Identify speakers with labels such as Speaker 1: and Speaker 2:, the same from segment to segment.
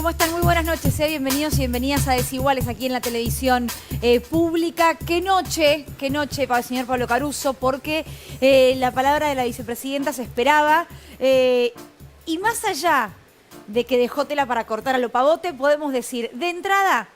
Speaker 1: ¿Cómo están? Muy buenas noches, bienvenidos y bienvenidas a Desiguales aquí en la televisión pública. Qué noche para el señor Pablo Caruso, porque la palabra de la vicepresidenta se esperaba. Y más allá de que dejó tela para cortar a lo pavote, podemos decir de entrada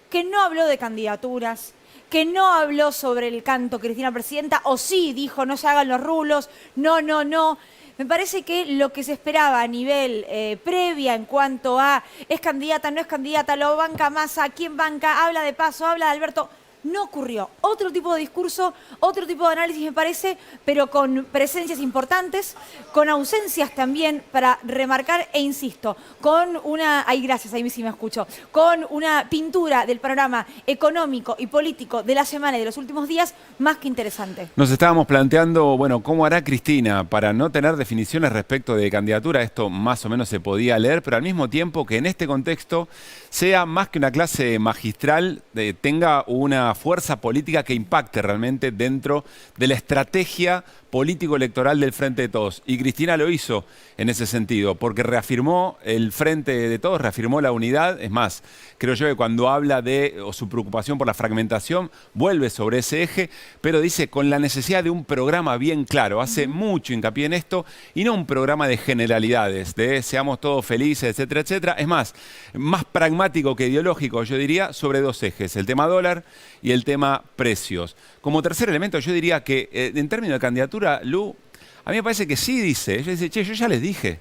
Speaker 1: que no habló de candidaturas, que no habló sobre el canto Cristina Presidenta, o sí dijo no se hagan los rulos, no. Me parece que lo que se esperaba a nivel previa en cuanto a es candidata, no es candidata, lo banca Massa, quién banca, habla de Paso, habla de Alberto, no ocurrió. Otro tipo de discurso, otro tipo de análisis me parece, pero con presencias importantes, con ausencias también para remarcar, e insisto, con una, ay gracias, ahí sí me escucho, con una pintura del panorama económico y político de la semana y de los últimos días más que interesante.
Speaker 2: Nos estábamos planteando, bueno, ¿cómo hará Cristina para no tener definiciones respecto de candidatura? Esto más o menos se podía leer, pero al mismo tiempo que en este contexto sea más que una clase magistral, tenga una fuerza política que impacte realmente dentro de la estrategia político-electoral del Frente de Todos. Y Cristina lo hizo en ese sentido, porque reafirmó el Frente de Todos, reafirmó la unidad. Es más, creo yo que cuando habla de su preocupación por la fragmentación, vuelve sobre ese eje, pero dice con la necesidad de un programa bien claro. Hace mucho hincapié en esto y no un programa de generalidades, de seamos todos felices, etcétera, etcétera. Es más pragmático que ideológico, yo diría, sobre dos ejes, el tema dólar y el tema precios. Como tercer elemento, yo diría que en términos de candidatura, Lu, a mí me parece que sí dice. Ella dice, che, yo ya les dije.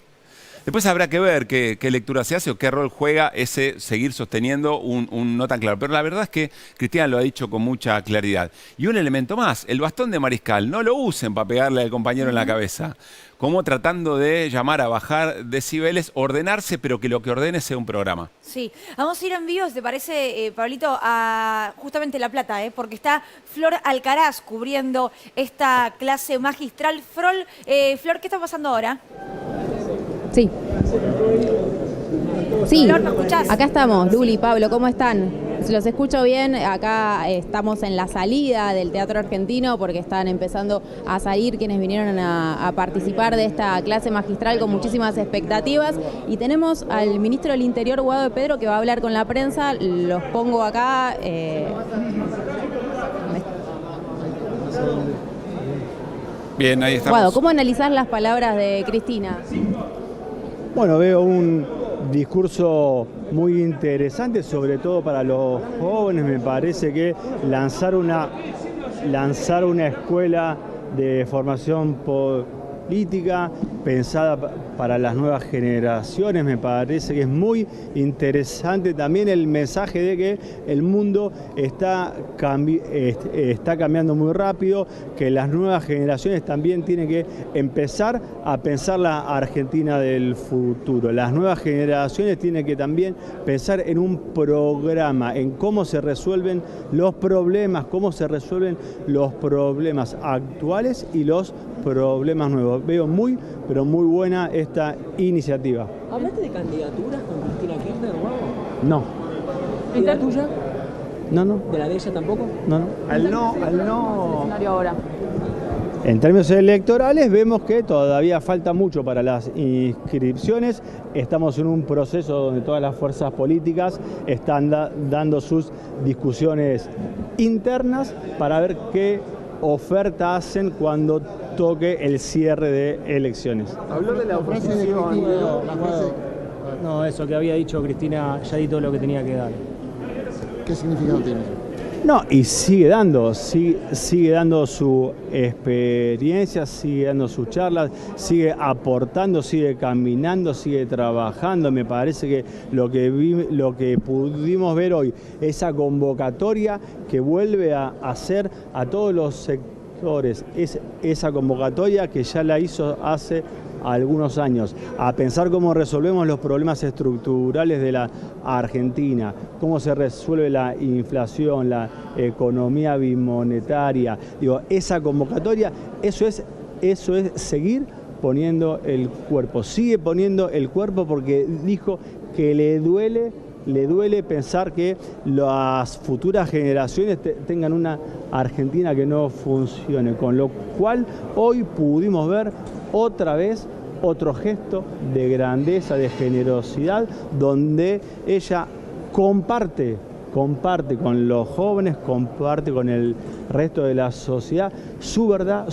Speaker 2: Después habrá que ver qué lectura se hace o qué rol juega ese seguir sosteniendo un no tan claro. Pero la verdad es que Cristina lo ha dicho con mucha claridad. Y un elemento más, el bastón de mariscal, no lo usen para pegarle al compañero en la cabeza. Como tratando de llamar a bajar decibeles, ordenarse, pero que lo que ordene sea un programa.
Speaker 1: Sí, vamos a ir en vivo, si te parece, Pablito, a justamente La Plata, porque está Flor Alcaraz cubriendo esta clase magistral. Flor, ¿qué está pasando ahora?
Speaker 3: Sí. Sí,
Speaker 1: Flor, ¿me escuchás?
Speaker 3: acá estamos, Luli, Pablo, ¿cómo están? Si los escucho bien, acá estamos en la salida del Teatro Argentino porque están empezando a salir quienes vinieron a participar de esta clase magistral con muchísimas expectativas. Y tenemos al ministro del Interior, Guado de Pedro, que va a hablar con la prensa. Los pongo acá.
Speaker 2: Bien, ahí estamos.
Speaker 3: Guado, ¿cómo analizás las palabras de Cristina?
Speaker 4: Bueno, veo un discurso muy interesante, sobre todo para los jóvenes. Me parece que lanzar una escuela de formación política pensada para las nuevas generaciones, me parece que es muy interesante también el mensaje de que el mundo está cambiando muy rápido, que las nuevas generaciones también tienen que empezar a pensar la Argentina del futuro. Las nuevas generaciones tienen que también pensar en un programa, en cómo se resuelven los problemas, actuales y los problemas nuevos. Veo pero muy buena esta iniciativa.
Speaker 5: ¿Hablaste de candidaturas con Cristina Kirchner, Guado?
Speaker 4: No.
Speaker 5: ¿Y la tuya?
Speaker 4: No.
Speaker 5: ¿De la de ella tampoco?
Speaker 4: No. Al no.
Speaker 3: Escenario ahora.
Speaker 4: En términos electorales vemos que todavía falta mucho para las inscripciones. Estamos en un proceso donde todas las fuerzas políticas están dando sus discusiones internas para ver qué oferta hacen cuando toque el cierre de elecciones.
Speaker 6: Habló de la oposición.
Speaker 5: No, eso que había dicho Cristina, ya di todo lo que tenía que dar.
Speaker 6: ¿Qué significado tiene?
Speaker 4: No, y sigue dando su experiencia, sigue dando sus charlas, sigue aportando, sigue caminando, sigue trabajando. Me parece que lo que pudimos ver hoy, esa convocatoria que vuelve a hacer a todos los sectores, es esa convocatoria que ya la hizo hace algunos años, a pensar cómo resolvemos los problemas estructurales de la Argentina, cómo se resuelve la inflación, la economía bimonetaria. Digo, esa convocatoria, eso es seguir poniendo el cuerpo. Sigue poniendo el cuerpo porque dijo que le duele pensar que las futuras generaciones tengan una Argentina que no funcione, con lo cual hoy pudimos ver otra vez otro gesto de grandeza, de generosidad, donde ella comparte con los jóvenes, comparte con el resto de la sociedad su verdad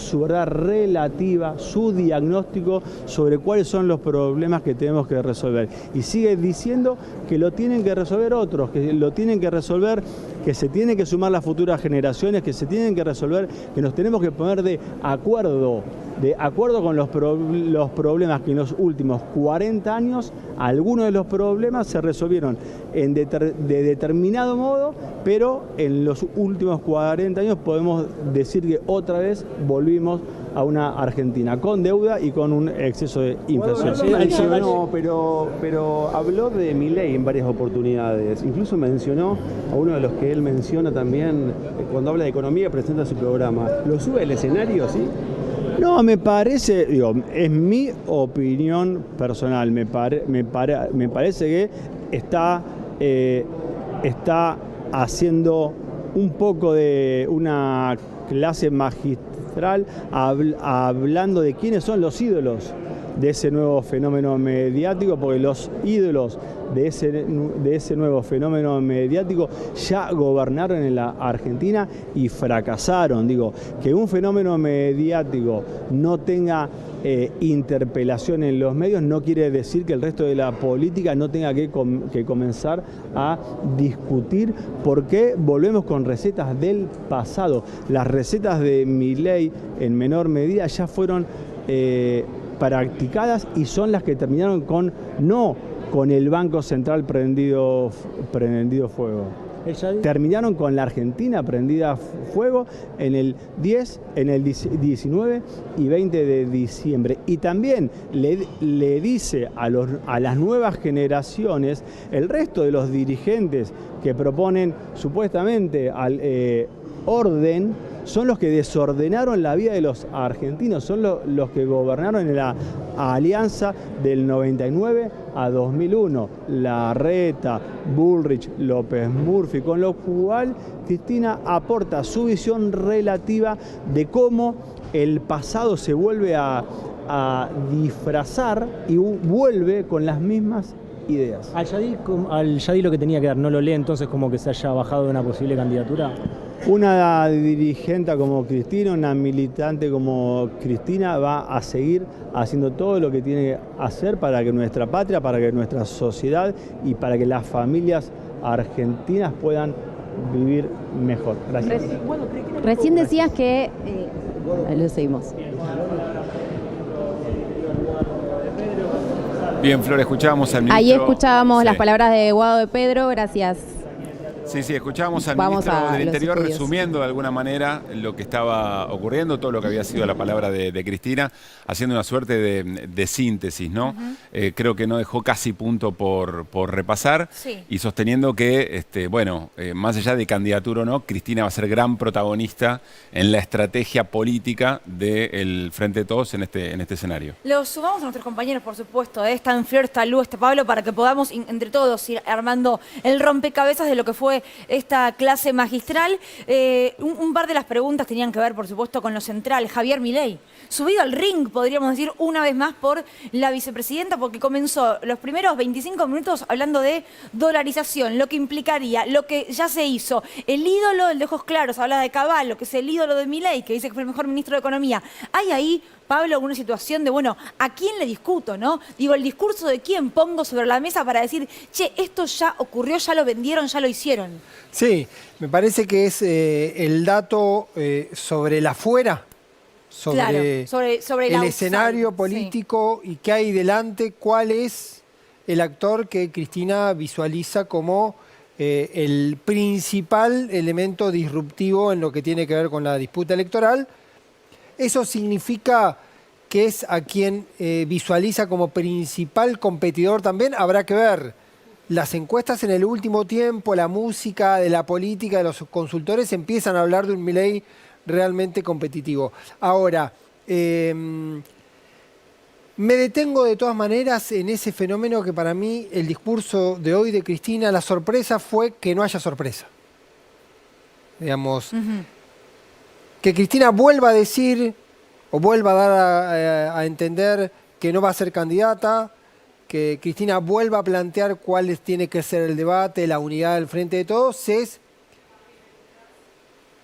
Speaker 4: relativa, su diagnóstico sobre cuáles son los problemas que tenemos que resolver. Y sigue diciendo que lo tienen que resolver otros, que lo tienen que resolver, que se tienen que sumar las futuras generaciones, que se tienen que resolver, que nos tenemos que poner de acuerdo con los problemas que en los últimos 40 años, algunos de los problemas se resolvieron de determinado modo, pero en los últimos 40 años podemos decir que otra vez volvimos a una Argentina con deuda y con un exceso de inflación.
Speaker 7: Mencionó, pero habló de Milei en varias oportunidades. Incluso mencionó a uno de los que él menciona también cuando habla de economía, presenta su programa. ¿Lo sube al escenario, sí?
Speaker 4: No, me parece, es mi opinión personal, me parece que está haciendo un poco de una clase magistral hablando de quiénes son los ídolos de ese nuevo fenómeno mediático, porque los ídolos de ese nuevo fenómeno mediático ya gobernaron en la Argentina y fracasaron. Digo, que un fenómeno mediático no tenga interpelación en los medios no quiere decir que el resto de la política no tenga que comenzar a discutir por qué volvemos con recetas del pasado. Las recetas de Milei en menor medida ya fueron practicadas y son las que terminaron no con el Banco Central prendido fuego. Terminaron con la Argentina prendida fuego en el 10, en el 19 y 20 de diciembre. Y también le dice a las nuevas generaciones, el resto de los dirigentes que proponen supuestamente orden, son los que desordenaron la vida de los argentinos, son los que gobernaron en la alianza del 99 a 2001, Larreta, Bullrich, López Murphy, con lo cual Cristina aporta su visión relativa de cómo el pasado se vuelve a disfrazar y vuelve con las mismas ideas.
Speaker 5: Al Yadí lo que tenía que dar, ¿no lo lee entonces como que se haya bajado de una posible candidatura?
Speaker 4: Una dirigente como Cristina, una militante como Cristina va a seguir haciendo todo lo que tiene que hacer para que nuestra patria, para que nuestra sociedad y para que las familias argentinas puedan vivir mejor. Gracias.
Speaker 3: Recién decías que... lo seguimos.
Speaker 2: Bien, Flor, escuchábamos al ministro.
Speaker 3: Ahí escuchábamos
Speaker 2: Sí.
Speaker 3: las palabras de Guado de Pedro, gracias.
Speaker 2: Sí, escuchábamos al
Speaker 3: Vamos
Speaker 2: ministro
Speaker 3: a
Speaker 2: del
Speaker 3: los
Speaker 2: Interior
Speaker 3: estudios.
Speaker 2: resumiendo de alguna manera lo que estaba ocurriendo, todo lo que había sido la palabra de Cristina, haciendo una suerte de síntesis, ¿no? Creo que no dejó casi punto por repasar
Speaker 1: Sí.
Speaker 2: y sosteniendo que, más allá de candidatura o no, Cristina va a ser gran protagonista en la estrategia política del Frente de Todos en este escenario.
Speaker 1: Los sumamos a nuestros compañeros, por supuesto, está en Flor, está Lu, está Pablo, para que podamos entre todos ir armando el rompecabezas de lo que fue esta clase magistral. Un par de las preguntas tenían que ver, por supuesto, con lo central. Javier Milei, subido al ring, podríamos decir, una vez más por la vicepresidenta, porque comenzó los primeros 25 minutos hablando de dolarización, lo que implicaría, lo que ya se hizo. El ídolo, el de ojos claros, habla de Caballo, que es el ídolo de Milei, que dice que fue el mejor ministro de Economía. Hay ahí, Pablo, una situación de, ¿a quién le discuto, no? Digo, el discurso de quién pongo sobre la mesa para decir, che, esto ya ocurrió, ya lo vendieron, ya lo hicieron.
Speaker 8: Sí, me parece que es el dato sobre el afuera, sobre,
Speaker 1: Claro, sobre
Speaker 8: el
Speaker 1: outside,
Speaker 8: escenario político y qué hay delante, cuál es el actor que Cristina visualiza como el principal elemento disruptivo en lo que tiene que ver con la disputa electoral. Eso significa que es a quien visualiza como principal competidor también. Habrá que ver las encuestas en el último tiempo, la música de la política, de los consultores empiezan a hablar de un Milei realmente competitivo. Ahora, me detengo de todas maneras en ese fenómeno que para mí el discurso de hoy de Cristina, la sorpresa fue que no haya sorpresa. Digamos, que Cristina vuelva a decir o vuelva a dar a entender que no va a ser candidata, que Cristina vuelva a plantear cuál tiene que ser el debate, la unidad del Frente de Todos, es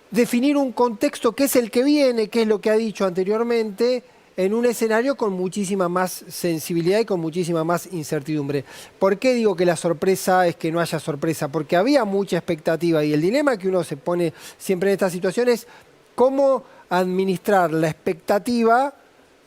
Speaker 8: definir un contexto que es el que viene, que es lo que ha dicho anteriormente, en un escenario con muchísima más sensibilidad y con muchísima más incertidumbre. ¿Por qué digo que la sorpresa es que no haya sorpresa? Porque había mucha expectativa y el dilema que uno se pone siempre en estas situaciones es cómo administrar la expectativa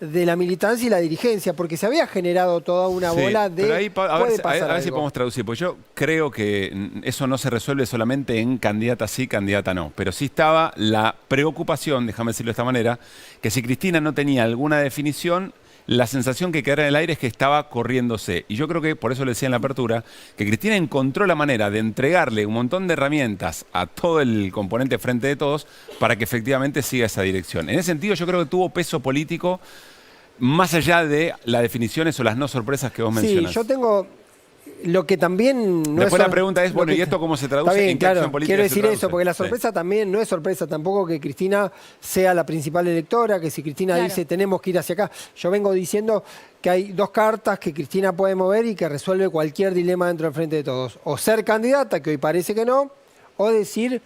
Speaker 8: de la militancia y la dirigencia, porque se había generado toda una bola de...
Speaker 2: Pero ahí, a ver si
Speaker 8: algo.
Speaker 2: podemos traducir, porque yo creo que eso no se resuelve solamente en candidata sí, candidata no, pero sí estaba la preocupación, déjame decirlo de esta manera, que si Cristina no tenía alguna definición, la sensación que quedara en el aire es que estaba corriéndose. Y yo creo que, por eso le decía en la apertura, que Cristina encontró la manera de entregarle un montón de herramientas a todo el componente Frente de Todos para que efectivamente siga esa dirección. En ese sentido, yo creo que tuvo peso político más allá de las definiciones o las no sorpresas que vos mencionas.
Speaker 8: Sí, yo tengo lo que también... No
Speaker 2: Después
Speaker 8: es
Speaker 2: la pregunta es, bueno, ¿y esto cómo se traduce?
Speaker 8: Está bien,
Speaker 2: ¿En qué
Speaker 8: claro,
Speaker 2: acción política
Speaker 8: quiero
Speaker 2: se
Speaker 8: decir
Speaker 2: traduce?
Speaker 8: eso, porque la sorpresa también no es sorpresa tampoco que Cristina sea la principal electora, que si Cristina dice tenemos que ir hacia acá. Yo vengo diciendo que hay dos cartas que Cristina puede mover y que resuelve cualquier dilema dentro del Frente de Todos. O ser candidata, que hoy parece que no, o decir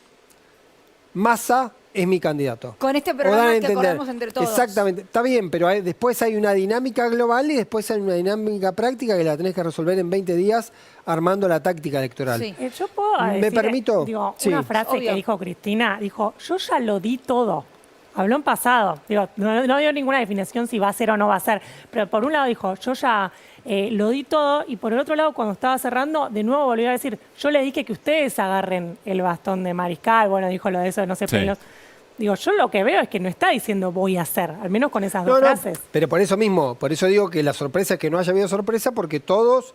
Speaker 8: Massa es mi candidato.
Speaker 1: Con este programa que acordamos entre todos.
Speaker 8: Exactamente, está bien, pero después hay una dinámica global y después hay una dinámica práctica que la tenés que resolver en 20 días armando la táctica electoral.
Speaker 1: Sí.
Speaker 9: Yo puedo
Speaker 8: ¿Me
Speaker 9: decir,
Speaker 8: permito?
Speaker 9: digo,
Speaker 8: Sí.
Speaker 9: una frase
Speaker 1: Obvio.
Speaker 9: que dijo Cristina, dijo, yo ya lo di todo. Habló en pasado, digo, no dio ninguna definición si va a ser o no va a ser, pero por un lado dijo, yo ya lo di todo, y por el otro lado, cuando estaba cerrando, de nuevo volvió a decir, yo le dije que ustedes agarren el bastón de Mariscal, bueno, dijo lo de eso, no sé,
Speaker 2: Sí.
Speaker 9: pero digo, yo lo que veo es que no está diciendo voy a hacer, al menos con esas dos frases.
Speaker 8: Pero por eso mismo, por eso digo que la sorpresa es que no haya habido sorpresa, porque todos,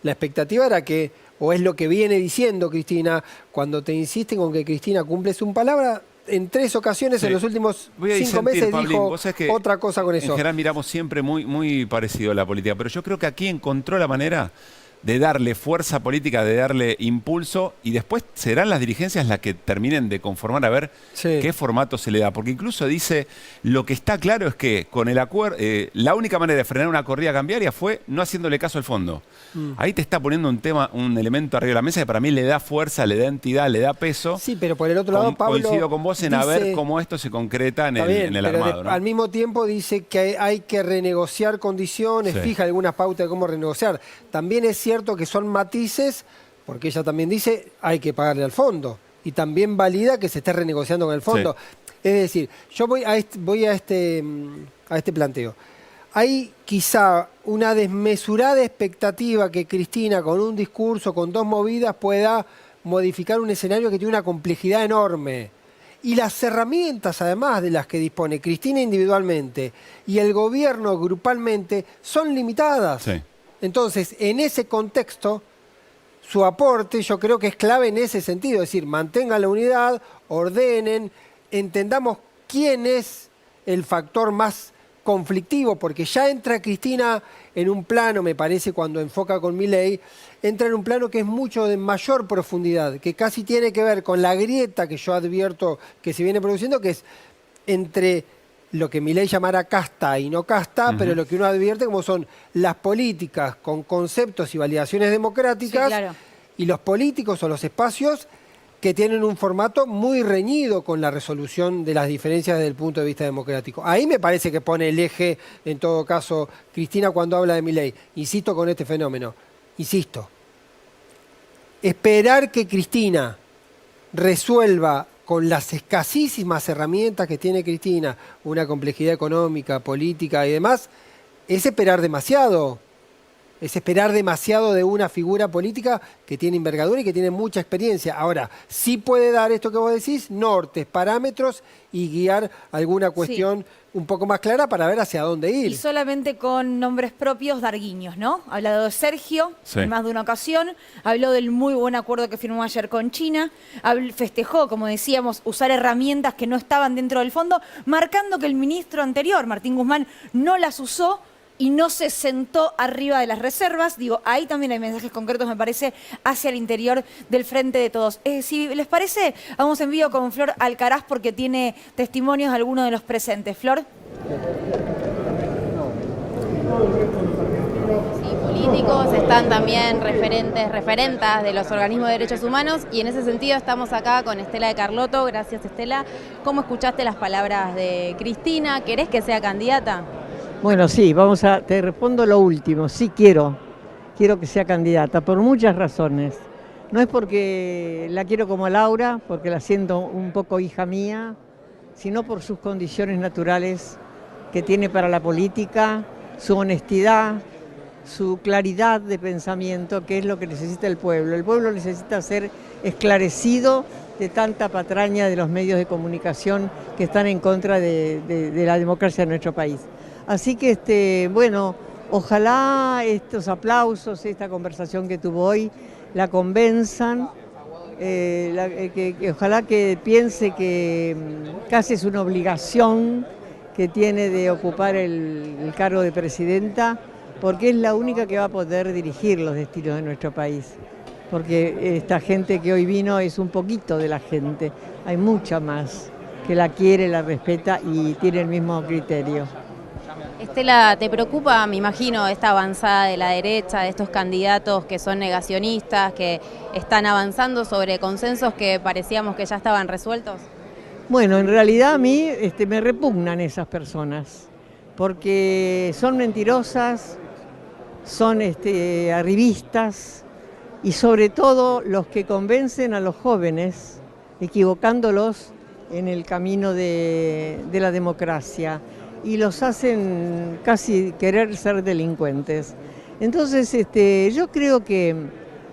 Speaker 8: la expectativa era que, o es lo que viene diciendo Cristina, cuando te insisten con que Cristina cumple su palabra, en 3 ocasiones
Speaker 2: Sí.
Speaker 8: en los últimos
Speaker 2: Voy a
Speaker 8: 5
Speaker 2: disentir,
Speaker 8: meses
Speaker 2: Pablín.
Speaker 8: dijo
Speaker 2: Vos sabés que
Speaker 8: otra cosa con eso.
Speaker 2: En general miramos siempre muy parecido a la política, pero yo creo que aquí encontró la manera de darle fuerza política, de darle impulso, y después serán las dirigencias las que terminen de conformar a ver qué formato se le da. Porque incluso dice, lo que está claro es que con el acuerdo, la única manera de frenar una corrida cambiaria fue no haciéndole caso al fondo. Ahí te está poniendo un elemento arriba de la mesa que para mí le da fuerza, le da entidad, le da peso.
Speaker 8: Sí, pero por el otro lado, Pablo
Speaker 2: coincido con vos en
Speaker 8: dice,
Speaker 2: a ver cómo esto se concreta en el armado, ¿no?
Speaker 8: Al mismo tiempo dice que hay que renegociar condiciones,
Speaker 2: Sí.
Speaker 8: fija algunas pautas de cómo renegociar. También es cierto que son matices, porque ella también dice hay que pagarle al fondo. Y también valida que se esté renegociando con el fondo.
Speaker 2: Sí.
Speaker 8: Es decir, yo voy a este planteo. Hay quizá una desmesurada expectativa que Cristina, con un discurso, con 2 movidas, pueda modificar un escenario que tiene una complejidad enorme. Y las herramientas, además de las que dispone Cristina individualmente y el gobierno grupalmente, son limitadas.
Speaker 2: Sí.
Speaker 8: Entonces, en ese contexto, su aporte yo creo que es clave en ese sentido. Es decir, mantengan la unidad, ordenen, entendamos quién es el factor más conflictivo, porque ya entra Cristina en un plano, me parece, cuando enfoca con Milei, entra en un plano que es mucho de mayor profundidad, que casi tiene que ver con la grieta que yo advierto que se viene produciendo, que es entre lo que Milei llamará casta y no casta, pero lo que uno advierte como son las políticas con conceptos y validaciones democráticas,
Speaker 1: Sí, claro.
Speaker 8: y los políticos o los espacios que tienen un formato muy reñido con la resolución de las diferencias desde el punto de vista democrático. Ahí me parece que pone el eje, en todo caso, Cristina cuando habla de Milei. Insisto con este fenómeno. Insisto. Esperar que Cristina resuelva con las escasísimas herramientas que tiene Cristina, una complejidad económica, política y demás, es esperar demasiado. Es esperar demasiado de una figura política que tiene envergadura y que tiene mucha experiencia. Ahora, sí puede dar esto que vos decís, nortes, parámetros y guiar alguna cuestión un poco más clara para ver hacia dónde ir.
Speaker 1: Y solamente con nombres propios dar guiños, ¿no? Ha hablado de Sergio en más de una ocasión, habló del muy buen acuerdo que firmó ayer con China, festejó, como decíamos, usar herramientas que no estaban dentro del fondo, marcando que el ministro anterior, Martín Guzmán, no las usó y no se sentó arriba de las reservas. Digo, ahí también hay mensajes concretos, me parece, hacia el interior del Frente de Todos. Si les parece, vamos en vivo con Flor Alcaraz porque tiene testimonios de algunos de los presentes. Flor.
Speaker 3: políticos, están también referentas de los organismos de derechos humanos, y en ese sentido estamos acá con Estela de Carlotto. Gracias, Estela. ¿Cómo escuchaste las palabras de Cristina? ¿Querés que sea candidata?
Speaker 10: Bueno, sí, te respondo lo último. Sí quiero que sea candidata por muchas razones. No es porque la quiero como a Laura, porque la siento un poco hija mía, sino por sus condiciones naturales que tiene para la política, su honestidad, su claridad de pensamiento, que es lo que necesita el pueblo. El pueblo necesita ser esclarecido de tanta patraña de los medios de comunicación que están en contra de la democracia de nuestro país. Así que, bueno, ojalá estos aplausos, esta conversación que tuvo hoy, la convenzan, ojalá que piense que casi es una obligación que tiene de ocupar el cargo de presidenta, porque es la única que va a poder dirigir los destinos de nuestro país. Porque esta gente que hoy vino es un poquito de la gente, hay mucha más que la quiere, la respeta y tiene el mismo criterio.
Speaker 3: Estela, ¿te preocupa, me imagino, esta avanzada de la derecha, de estos candidatos que son negacionistas, que están avanzando sobre consensos que parecíamos que ya estaban resueltos?
Speaker 10: Bueno, en realidad a mí me repugnan esas personas, porque son mentirosas, son arribistas, y sobre todo los que convencen a los jóvenes, equivocándolos en el camino de la democracia, y los hacen casi querer ser delincuentes. Entonces, yo creo que,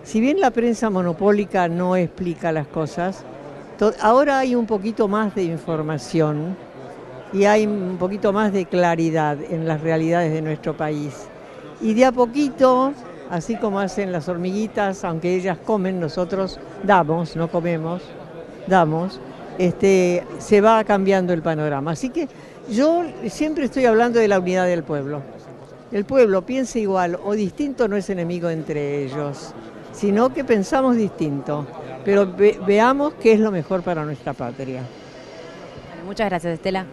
Speaker 10: si bien la prensa monopólica no explica las cosas, ahora hay un poquito más de información y hay un poquito más de claridad en las realidades de nuestro país. Y de a poquito, así como hacen las hormiguitas, aunque ellas comen, nosotros damos, no comemos, damos, se va cambiando el panorama. Así que yo siempre estoy hablando de la unidad del pueblo. El pueblo piensa igual o distinto, no es enemigo entre ellos, sino que pensamos distinto, pero veamos qué es lo mejor para nuestra patria.
Speaker 3: Bueno, muchas gracias, Estela.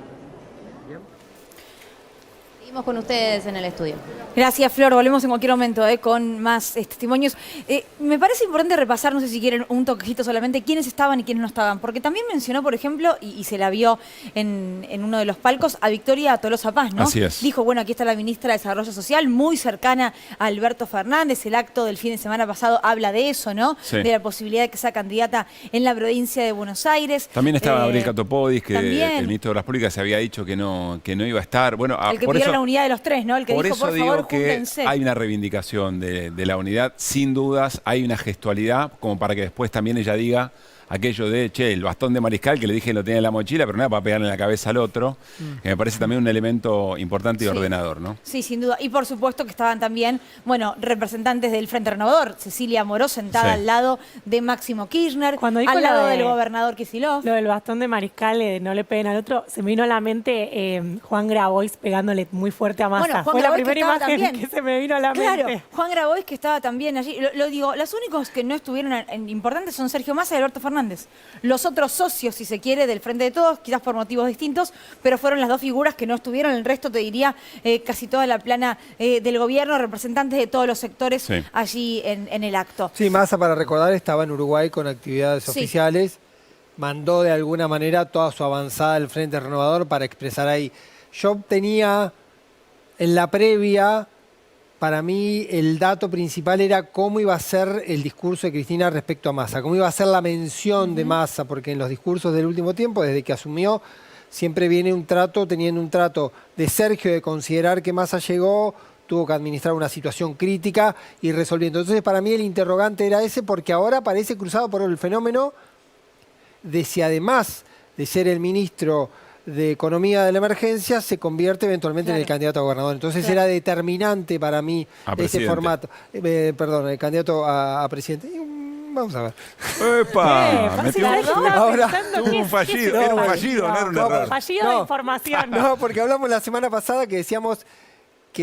Speaker 3: Seguimos con ustedes en el estudio.
Speaker 1: Gracias, Flor. Volvemos en cualquier momento con más testimonios. Me parece importante repasar, no sé si quieren un toquecito solamente, quiénes estaban y quiénes no estaban. Porque también mencionó, por ejemplo, y se la vio en uno de los palcos, a Victoria Tolosa Paz, ¿no?
Speaker 2: Así es.
Speaker 1: Dijo, bueno, aquí está la ministra de Desarrollo Social, muy cercana a Alberto Fernández. El acto del fin de semana pasado habla de eso, ¿no?
Speaker 2: Sí.
Speaker 1: De la posibilidad de que sea candidata en la provincia de Buenos Aires.
Speaker 2: También estaba Gabriel Catopodis, que
Speaker 1: también,
Speaker 2: el ministro de Obras Públicas se había dicho que no iba a estar. Bueno,
Speaker 1: el que
Speaker 2: por
Speaker 1: pidió
Speaker 2: eso,
Speaker 1: la unidad de los tres, ¿no? El que
Speaker 2: por
Speaker 1: dijo,
Speaker 2: eso
Speaker 1: por
Speaker 2: digo
Speaker 1: favor,
Speaker 2: que
Speaker 1: júntense.
Speaker 2: hay una reivindicación de la unidad, sin dudas, hay una gestualidad, como para que después también ella diga aquello de, che, el bastón de mariscal que le dije que lo tenía en la mochila, pero nada para pegarle en la cabeza al otro, que me parece también un elemento importante y ordenador, ¿no?
Speaker 1: Sí, sin duda. Y por supuesto que estaban también, bueno, representantes del Frente Renovador. Cecilia Moró sentada al lado de Máximo Kirchner,
Speaker 9: Cuando dijo
Speaker 1: al lado
Speaker 9: lo
Speaker 1: del gobernador Kicillof.
Speaker 9: Lo del bastón de mariscal, no le peguen al otro, se me vino a la mente Juan Grabois pegándole muy fuerte a Massa.
Speaker 1: Bueno, Juan
Speaker 9: Fue la
Speaker 1: Grabois
Speaker 9: primera
Speaker 1: que estaba
Speaker 9: imagen
Speaker 1: también.
Speaker 9: que se me vino a la
Speaker 1: Claro,
Speaker 9: mente.
Speaker 1: Juan Grabois que estaba también allí. Lo digo, los únicos que no estuvieron importantes son Sergio Massa y Alberto Fernández. Los otros socios, si se quiere, del Frente de Todos, quizás por motivos distintos, pero fueron las dos figuras que no estuvieron. El resto, te diría, casi toda la plana del gobierno, representantes de todos los sectores allí en el acto.
Speaker 8: Sí, Massa, para recordar, estaba en Uruguay con actividades oficiales. Mandó de alguna manera toda su avanzada del Frente Renovador para expresar ahí. Yo tenía en la previa, para mí el dato principal era cómo iba a ser el discurso de Cristina respecto a Massa, cómo iba a ser la mención de Massa, porque en los discursos del último tiempo, desde que asumió, siempre viene teniendo un trato de Sergio de considerar que Massa llegó, tuvo que administrar una situación crítica y resolviendo. Entonces, para mí el interrogante era ese, porque ahora parece cruzado por el fenómeno de si además de ser el ministro de Economía de la Emergencia, se convierte eventualmente en el candidato a gobernador. Entonces era determinante para mí ese formato. Perdón, el candidato a presidente. Vamos a ver.
Speaker 2: ¡Epa!
Speaker 8: Ahora
Speaker 2: tuvo un fallido, era un fallido, no era un error.
Speaker 9: Fallido de información.
Speaker 8: No, porque hablamos la semana pasada que decíamos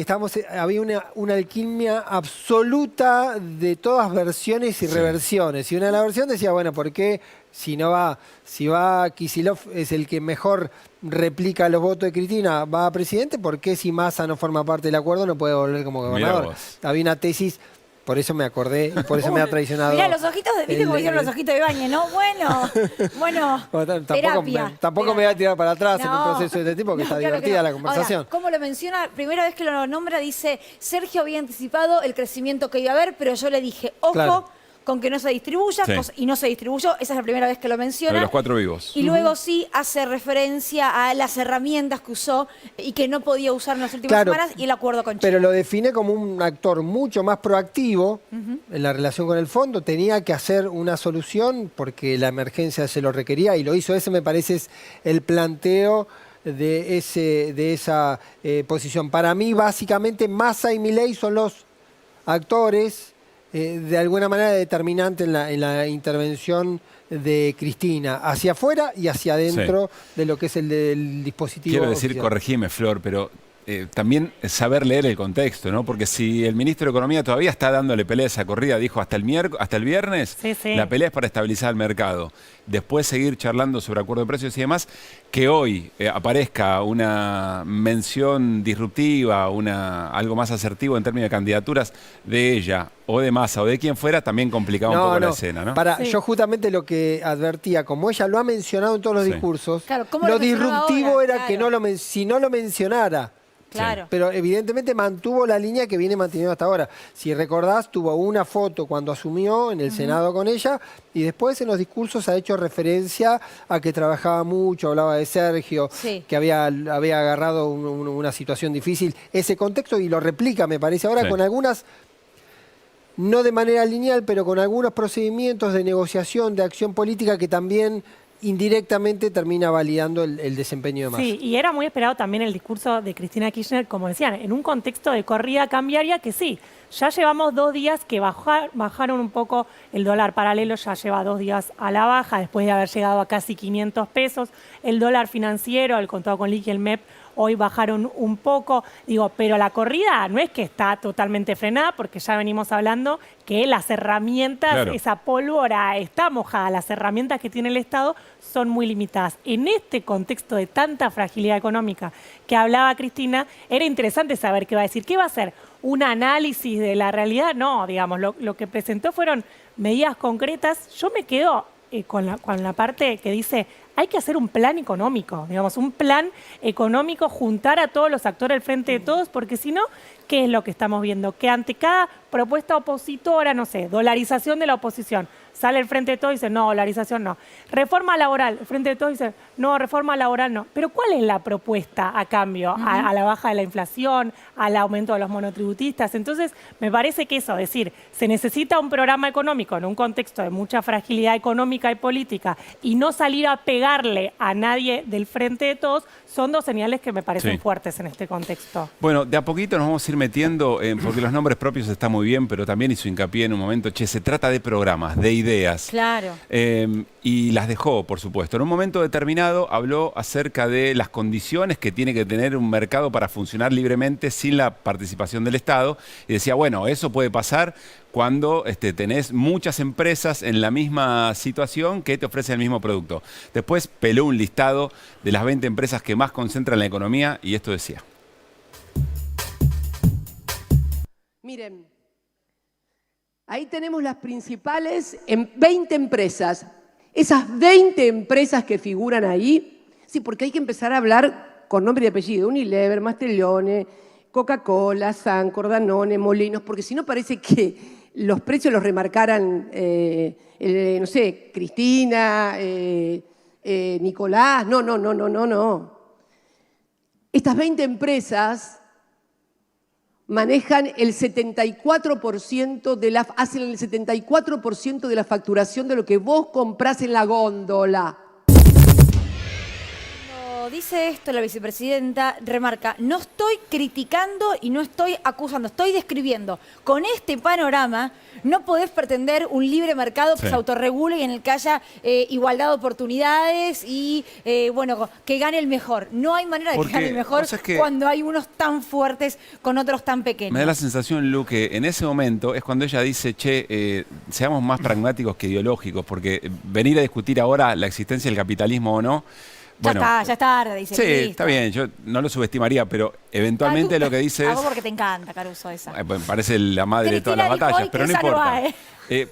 Speaker 8: que había una alquimia absoluta de todas versiones y reversiones. Y una de las versiones decía, bueno, ¿por qué si va Kicillof es el que mejor replica los votos de Cristina, va a presidente? ¿Por qué si Massa no forma parte del acuerdo no puede volver como gobernador? Había una tesis. Por eso me acordé y por eso me ha traicionado.
Speaker 1: Mirá, los ojitos ¿viste cómo hicieron los ojitos de Ibañez, no? Bueno,
Speaker 8: tampoco me voy a tirar para atrás en un proceso de este tipo, que está divertida la conversación.
Speaker 1: Ahora, ¿cómo lo menciona? Primera vez que lo nombra, dice, Sergio había anticipado el crecimiento que iba a haber, pero yo le dije, ojo, con que no se distribuya, y no se distribuyó. Esa es la primera vez que lo menciona.
Speaker 2: De los 4 vivos.
Speaker 1: Y luego sí hace referencia a las herramientas que usó y que no podía usar en las últimas semanas y el acuerdo con Chile.
Speaker 8: Pero lo define como un actor mucho más proactivo en la relación con el fondo. Tenía que hacer una solución porque la emergencia se lo requería y lo hizo. Ese me parece es el planteo de esa posición. Para mí, básicamente, Massa y Milei son los actores de alguna manera determinante en la intervención de Cristina, hacia afuera y hacia adentro de lo que es el dispositivo.
Speaker 2: Quiero decir,
Speaker 8: oficial.
Speaker 2: corregime, Flor, pero también saber leer el contexto, ¿no? Porque si el ministro de Economía todavía está dándole pelea a esa corrida, dijo hasta el viernes, la pelea es para estabilizar el mercado. Después seguir charlando sobre acuerdo de precios y demás, que hoy aparezca una mención disruptiva, algo más asertivo en términos de candidaturas de ella o de Massa o de quien fuera, también complicaba un poco la escena, ¿no?
Speaker 8: Yo justamente lo que advertía, como ella lo ha mencionado en todos los discursos, lo disruptivo
Speaker 1: ahora,
Speaker 8: era que si no lo mencionara.
Speaker 1: Claro.
Speaker 8: Pero evidentemente mantuvo la línea que viene manteniendo hasta ahora. Si recordás, tuvo una foto cuando asumió en el Senado con ella y después en los discursos ha hecho referencia a que trabajaba mucho, hablaba de Sergio, que había agarrado una situación difícil. Ese contexto y lo replica, me parece, ahora con algunas, no de manera lineal, pero con algunos procedimientos de negociación, de acción política que también indirectamente termina validando el desempeño de Massa.
Speaker 9: Sí, y era muy esperado también el discurso de Cristina Kirchner, como decían, en un contexto de corrida cambiaria que ya llevamos 2 días que bajaron un poco el dólar paralelo, ya lleva 2 días a la baja, después de haber llegado a casi 500 pesos. El dólar financiero, el contado con liqui, el MEP, hoy bajaron un poco, pero la corrida no es que está totalmente frenada, porque ya venimos hablando que las herramientas, esa pólvora está mojada, las herramientas que tiene el Estado son muy limitadas. En este contexto de tanta fragilidad económica que hablaba Cristina, era interesante saber qué va a decir. ¿Qué va a hacer? ¿Un análisis de la realidad? No, digamos, lo que presentó fueron medidas concretas. Yo me quedo con la parte que dice, hay que hacer un plan económico, digamos, un plan económico, juntar a todos los actores al frente de todos, porque si no, ¿qué es lo que estamos viendo? Que ante cada propuesta opositora, no sé, dolarización de la oposición, sale el frente de todos y dice, no, dolarización no. Reforma laboral, el frente de todos dice, no, reforma laboral no. Pero ¿cuál es la propuesta a cambio? A la baja de la inflación, al aumento de los monotributistas. Entonces, me parece que eso, decir, se necesita un programa económico en un contexto de mucha fragilidad económica y política y no salir a pegarle a nadie del frente de todos, son 2 señales que me parecen fuertes en este contexto.
Speaker 2: Bueno, de a poquito nos vamos a ir metiendo, porque los nombres propios están muy bien, pero también hizo hincapié en un momento, se trata de programas, de ideas.
Speaker 1: Claro.
Speaker 2: Y las dejó, por supuesto. En un momento determinado habló acerca de las condiciones que tiene que tener un mercado para funcionar libremente sin la participación del Estado. Y decía, bueno, eso puede pasar cuando tenés muchas empresas en la misma situación que te ofrecen el mismo producto. Después peló un listado de las 20 empresas que más concentran la economía y esto decía.
Speaker 11: Miren, ahí tenemos las principales 20 empresas. Esas 20 empresas que figuran ahí, porque hay que empezar a hablar con nombre y apellido. Unilever, Mastellone, Coca-Cola, Sancor, Danone, Molinos, porque si no parece que los precios los remarcaran, no sé, Cristina, Nicolás. No. Estas 20 empresas manejan el 74% hacen el 74% de la facturación de lo que vos comprás en la góndola.
Speaker 1: Cuando dice esto la vicepresidenta, remarca, no estoy criticando y no estoy acusando, estoy describiendo. Con este panorama no podés pretender un libre mercado que se autorregule y en el que haya igualdad de oportunidades y, bueno, que gane el mejor. No hay manera de que gane el mejor cuando hay unos tan fuertes con otros tan pequeños.
Speaker 2: Me da la sensación, Lu, que en ese momento es cuando ella dice, che, seamos más pragmáticos que ideológicos, porque venir a discutir ahora la existencia del capitalismo o no, bueno,
Speaker 1: ya está tarde, dice.
Speaker 2: Sí,
Speaker 1: listo.
Speaker 2: está bien, yo no lo subestimaría, pero eventualmente lo que dice es...
Speaker 1: porque te encanta, Caruso, esa.
Speaker 2: Me parece la madre de todas las batallas, pero no importa.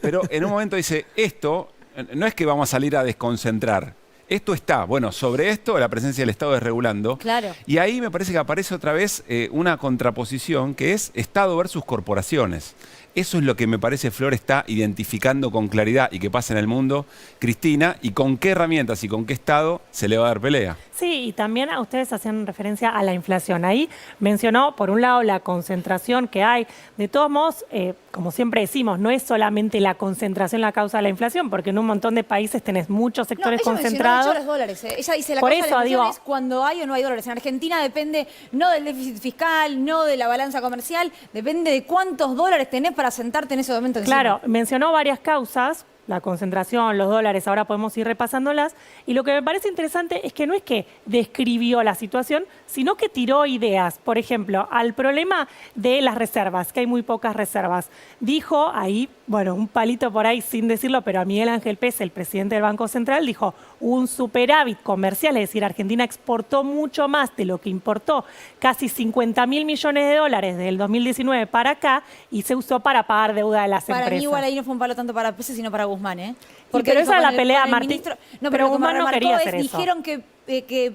Speaker 2: Pero en un momento dice, esto no es que vamos a salir a desconcentrar. Esto está, bueno, sobre esto la presencia del Estado desregulando.
Speaker 1: Claro.
Speaker 2: Y ahí me parece que aparece otra vez una contraposición que es Estado versus corporaciones. Eso es lo que me parece Flor está identificando con claridad y que pasa en el mundo, Cristina, y con qué herramientas y con qué Estado se le va a dar pelea.
Speaker 9: Sí, y también a ustedes hacían referencia a la inflación. Ahí mencionó, por un lado, la concentración que hay. De todos modos, como siempre decimos, no es solamente la concentración la causa de la inflación, porque en un montón de países tenés muchos sectores concentrados.
Speaker 1: Ella mencionó, de hecho, los dólares. Ella dice, la
Speaker 9: por
Speaker 1: causa
Speaker 9: eso,
Speaker 1: de la inflación es cuando hay o no hay dólares. En Argentina depende no del déficit fiscal, no de la balanza comercial, depende de cuántos dólares tenés para sentarte en ese momento encima.
Speaker 9: Claro, mencionó varias causas, la concentración, los dólares, ahora podemos ir repasándolas, y lo que me parece interesante es que no es que describió la situación, sino que tiró ideas. Por ejemplo, al problema de las reservas, que hay muy pocas reservas. Dijo ahí, bueno, un palito por ahí sin decirlo, pero a Miguel Ángel Pez, el presidente del Banco Central, dijo un superávit comercial, es decir, Argentina exportó mucho más de lo que importó, casi 50.000 millones de dólares del 2019 para acá, y se usó para pagar deuda de las empresas.
Speaker 1: Para mí igual ahí no fue un palo tanto para Pez, sino para Guzmán, ¿eh?
Speaker 9: Pero esa es la pelea, Martín.
Speaker 1: No,
Speaker 9: pero Guzmán no quería hacer eso.
Speaker 1: Dijeron que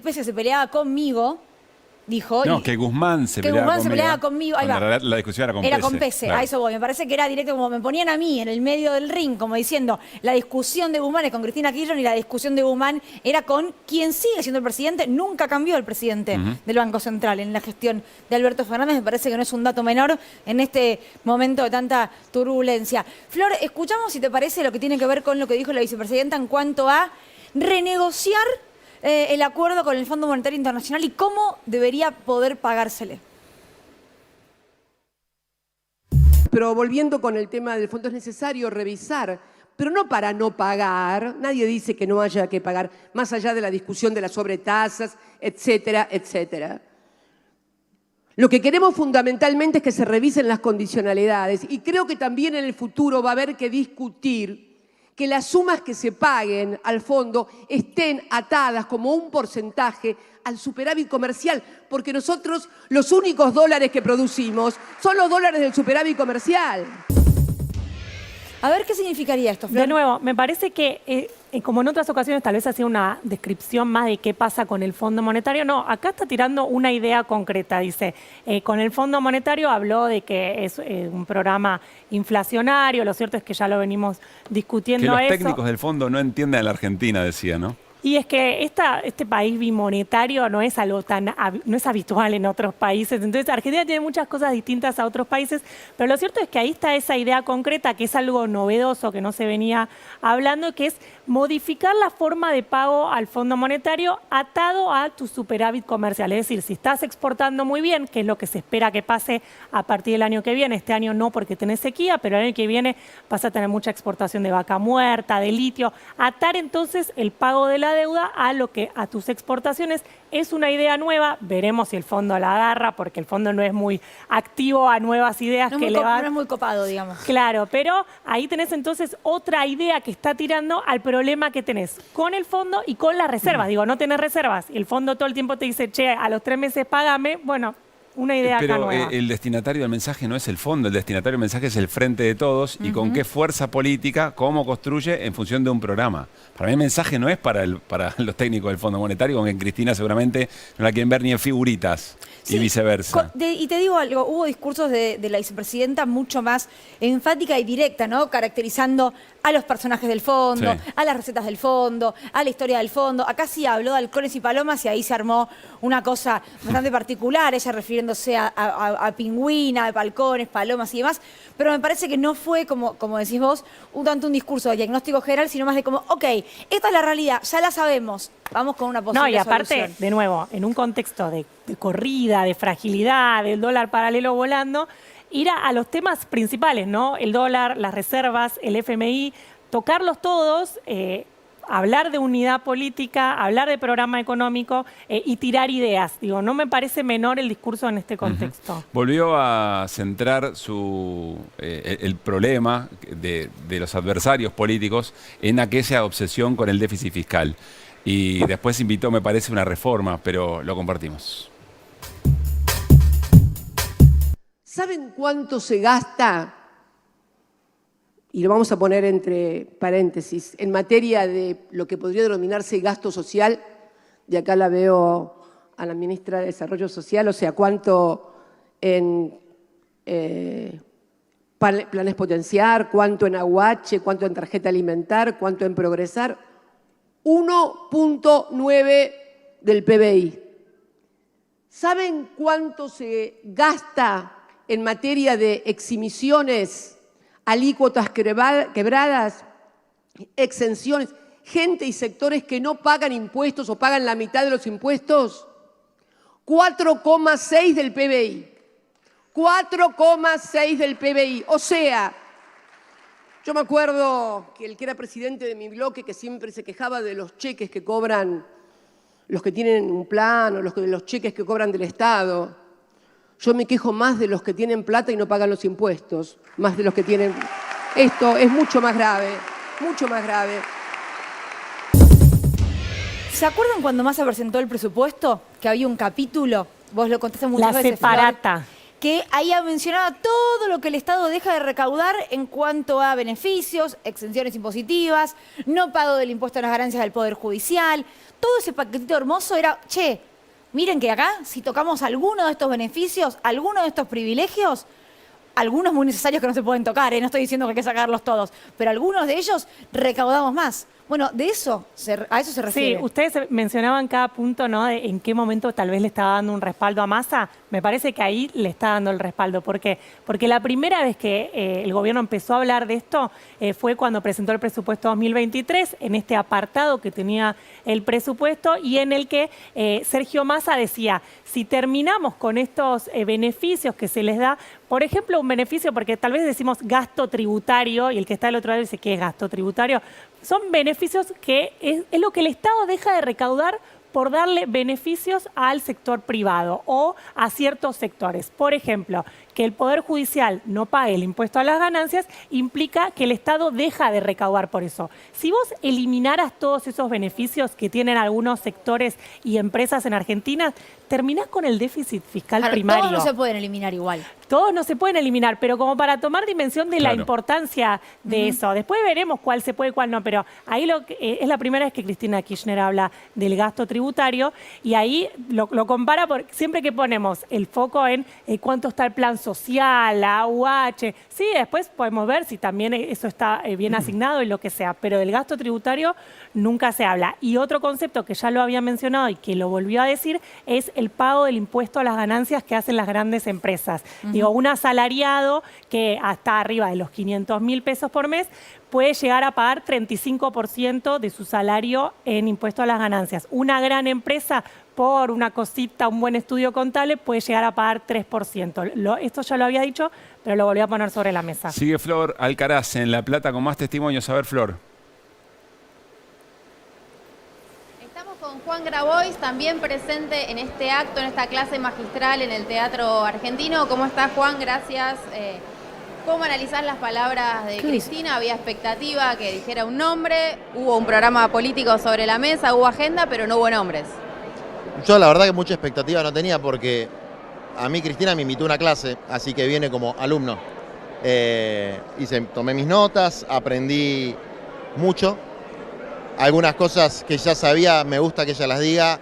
Speaker 1: Pez se peleaba conmigo, dijo.
Speaker 2: No, que Guzmán se peleaba
Speaker 1: conmigo. Ahí
Speaker 2: va.
Speaker 1: va.
Speaker 2: La discusión era con
Speaker 1: Era
Speaker 2: Pez.
Speaker 1: con Pez,
Speaker 2: Claro.
Speaker 1: a eso voy. Me parece que era directo, como me ponían a mí en el medio del ring, como diciendo, la discusión de Guzmán es con Cristina Kirchner y la discusión de Guzmán era con quien sigue siendo el presidente. Nunca cambió el presidente del Banco Central en la gestión de Alberto Fernández. Me parece que no es un dato menor en este momento de tanta turbulencia. Flor, escuchamos si te parece lo que tiene que ver con lo que dijo la vicepresidenta en cuanto a renegociar el acuerdo con el Fondo Monetario Internacional y cómo debería poder pagársele.
Speaker 11: Pero volviendo con el tema del fondo, es necesario revisar, pero no para no pagar. Nadie dice que no haya que pagar, más allá de la discusión de las sobretasas, etcétera, etcétera. Lo que queremos fundamentalmente es que se revisen las condicionalidades y creo que también en el futuro va a haber que discutir que las sumas que se paguen al fondo estén atadas como un porcentaje al superávit comercial, porque nosotros los únicos dólares que producimos son los dólares del superávit comercial.
Speaker 1: A ver, ¿qué significaría esto, Flor?
Speaker 9: De nuevo, me parece que, como en otras ocasiones, tal vez hacía una descripción más de qué pasa con el Fondo Monetario. No, acá está tirando una idea concreta. Dice, con el Fondo Monetario habló de que es un programa inflacionario. Lo cierto es que ya lo venimos discutiendo.
Speaker 2: Que los técnicos del fondo no entienden a la Argentina, decía, ¿no?
Speaker 9: Y es que este país bimonetario no es algo no es habitual en otros países. Entonces, Argentina tiene muchas cosas distintas a otros países, pero lo cierto es que ahí está esa idea concreta, que es algo novedoso, que no se venía hablando, que es modificar la forma de pago al Fondo Monetario atado a tu superávit comercial. Es decir, si estás exportando muy bien, que es lo que se espera que pase a partir del año que viene, este año no porque tenés sequía, pero el año que viene vas a tener mucha exportación de vaca muerta, de litio, atar entonces el pago de la deuda a tus exportaciones. Es una idea nueva, veremos si el fondo la agarra, porque el fondo no es muy activo a nuevas ideas
Speaker 1: No
Speaker 9: que le van.
Speaker 1: No es muy copado, digamos.
Speaker 9: Claro, pero ahí tenés entonces otra idea que está tirando al problema que tenés con el fondo y con las reservas. Digo, no tenés reservas y el fondo todo el tiempo te dice, che, a los 3 meses págame. Bueno, una idea acá nueva.
Speaker 2: Pero el destinatario del mensaje no es el fondo, el destinatario del mensaje es el frente de todos y con qué fuerza política, cómo construye en función de un programa. Para mí el mensaje no es para los técnicos del Fondo Monetario, aunque en Cristina seguramente no la quieren ver ni en figuritas y viceversa.
Speaker 1: Y te digo algo, hubo discursos de la vicepresidenta mucho más enfática y directa, ¿no? Caracterizando a los personajes del fondo, a las recetas del fondo, a la historia del fondo. Acá sí habló de halcones y palomas y ahí se armó una cosa bastante particular, ella refiriéndose refiriéndose a Pingüina, a balcones, palomas y demás, pero me parece que no fue, como decís vos, tanto un discurso de diagnóstico general, sino más de como, ok, esta es la realidad, ya la sabemos, vamos con una posible
Speaker 9: No, y aparte,
Speaker 1: solución.
Speaker 9: de nuevo, en un contexto de corrida, de fragilidad, del dólar paralelo volando, ir a los temas principales, ¿no? El dólar, las reservas, el FMI, tocarlos todos, hablar de unidad política, hablar de programa económico y tirar ideas. Digo, no me parece menor el discurso en este contexto.
Speaker 2: Volvió a centrar el problema de los adversarios políticos en aquella obsesión con el déficit fiscal. Y después invitó, me parece, una reforma, pero lo compartimos.
Speaker 11: ¿Saben cuánto se gasta? Y lo vamos a poner entre paréntesis, en materia de lo que podría denominarse gasto social. De acá la veo a la ministra de Desarrollo Social, o sea, cuánto en planes potenciar, cuánto en aguache, cuánto en tarjeta alimentar, cuánto en progresar. 1.9 del PBI. ¿Saben cuánto se gasta en materia de eximiciones, alícuotas quebradas, exenciones, gente y sectores que no pagan impuestos o pagan la mitad de los impuestos? 4,6 del PBI. 4,6 del PBI. O sea, yo me acuerdo que el que era presidente de mi bloque, que siempre se quejaba de los cheques que cobran los que tienen un plan o de los cheques que cobran del Estado. Yo me quejo más de los que tienen plata y no pagan los impuestos, más de los que tienen... Esto es mucho más grave, mucho más grave.
Speaker 1: ¿Se acuerdan cuando Massa presentó el presupuesto? Que había un capítulo, vos lo contaste muchas
Speaker 9: La
Speaker 1: veces,
Speaker 9: separata.
Speaker 1: Flor, que ahí mencionaba todo lo que el Estado deja de recaudar en cuanto a beneficios, exenciones impositivas, no pago del impuesto a las ganancias del Poder Judicial. Todo ese paquetito hermoso era, che, miren que acá, si tocamos alguno de estos beneficios, alguno de estos privilegios, algunos muy necesarios que no se pueden tocar, no estoy diciendo que hay que sacarlos todos, pero algunos de ellos recaudamos más. Bueno, de eso, a eso se refiere.
Speaker 9: Sí, ustedes mencionaban cada punto, ¿no? De en qué momento tal vez le estaba dando un respaldo a Massa. Me parece que ahí le está dando el respaldo. ¿Por qué? Porque la primera vez que el gobierno empezó a hablar de esto fue cuando presentó el presupuesto 2023, en este apartado que tenía el presupuesto y en el que Sergio Massa decía, si terminamos con estos beneficios que se les da, por ejemplo, un beneficio, porque tal vez decimos gasto tributario y el que está del otro lado dice, ¿qué es gasto tributario? Son beneficios que es lo que el Estado deja de recaudar por darle beneficios al sector privado o a ciertos sectores. Por ejemplo, que el Poder Judicial no pague el impuesto a las ganancias implica que el Estado deja de recaudar por eso. Si vos eliminaras todos esos beneficios que tienen algunos sectores y empresas en Argentina, terminás con el déficit fiscal primario.
Speaker 1: Todos no se pueden eliminar igual.
Speaker 9: Todos no se pueden eliminar, pero como para tomar dimensión de la importancia de eso. Después veremos cuál se puede y cuál no, pero ahí es la primera vez que Cristina Kirchner habla del gasto tributario y ahí lo compara siempre que ponemos el foco en cuánto está el plan social, la AUH. Sí, después podemos ver si también eso está bien asignado y lo que sea, pero del gasto tributario nunca se habla. Y otro concepto que ya lo había mencionado y que lo volvió a decir es el pago del impuesto a las ganancias que hacen las grandes empresas. Digo, un asalariado que hasta arriba de los 500.000 pesos por mes puede llegar a pagar 35% de su salario en impuesto a las ganancias. Una gran empresa, por una cosita, un buen estudio contable, puede llegar a pagar 3%. Esto ya lo había dicho, pero lo volví a poner sobre la mesa.
Speaker 2: Sigue Flor Alcaraz en La Plata con más testimonios. A ver, Flor.
Speaker 3: Con Juan Grabois, también presente en este acto, en esta clase magistral en el Teatro Argentino. ¿Cómo estás, Juan? Gracias. ¿Cómo analizás las palabras de Cristina? Había expectativa que dijera un nombre, hubo un programa político sobre la mesa, hubo agenda, pero no hubo nombres.
Speaker 12: Yo la verdad que mucha expectativa no tenía porque a mí Cristina me invitó a una clase, así que viene como alumno. Tomé mis notas, aprendí mucho. Algunas cosas que ya sabía, me gusta que ella las diga,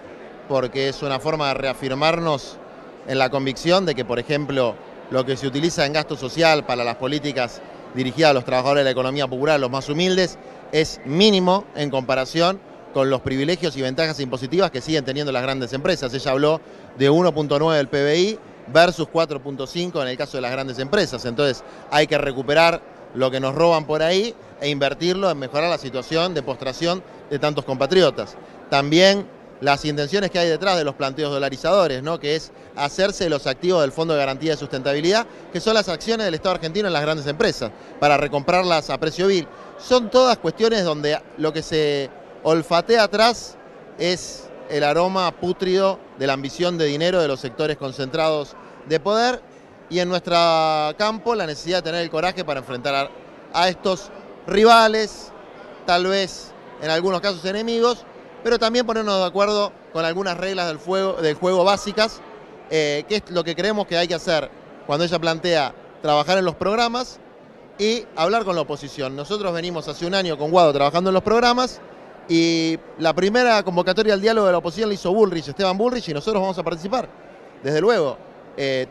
Speaker 12: porque es una forma de reafirmarnos en la convicción de que, por ejemplo, lo que se utiliza en gasto social para las políticas dirigidas a los trabajadores de la economía popular, los más humildes, es mínimo en comparación con los privilegios y ventajas impositivas que siguen teniendo las grandes empresas. Ella habló de 1.9 del PBI, versus 4.5 en el caso de las grandes empresas. Entonces hay que recuperar lo que nos roban por ahí e invertirlo en mejorar la situación de postración de tantos compatriotas. También las intenciones que hay detrás de los planteos dolarizadores, ¿no? Que es hacerse los activos del Fondo de Garantía de Sustentabilidad, que son las acciones del Estado argentino en las grandes empresas, para recomprarlas a precio vil. Son todas cuestiones donde lo que se olfatea atrás es el aroma pútrido de la ambición de dinero de los sectores concentrados de poder, y en nuestro campo la necesidad de tener el coraje para enfrentar a estos rivales, tal vez en algunos casos enemigos, pero también ponernos de acuerdo con algunas reglas del juego básicas, que es lo que creemos que hay que hacer cuando ella plantea trabajar en los programas y hablar con la oposición. Nosotros venimos hace un año con Guado trabajando en los programas, y la primera convocatoria al diálogo de la oposición la hizo Bullrich, Esteban Bullrich, y nosotros vamos a participar, desde luego.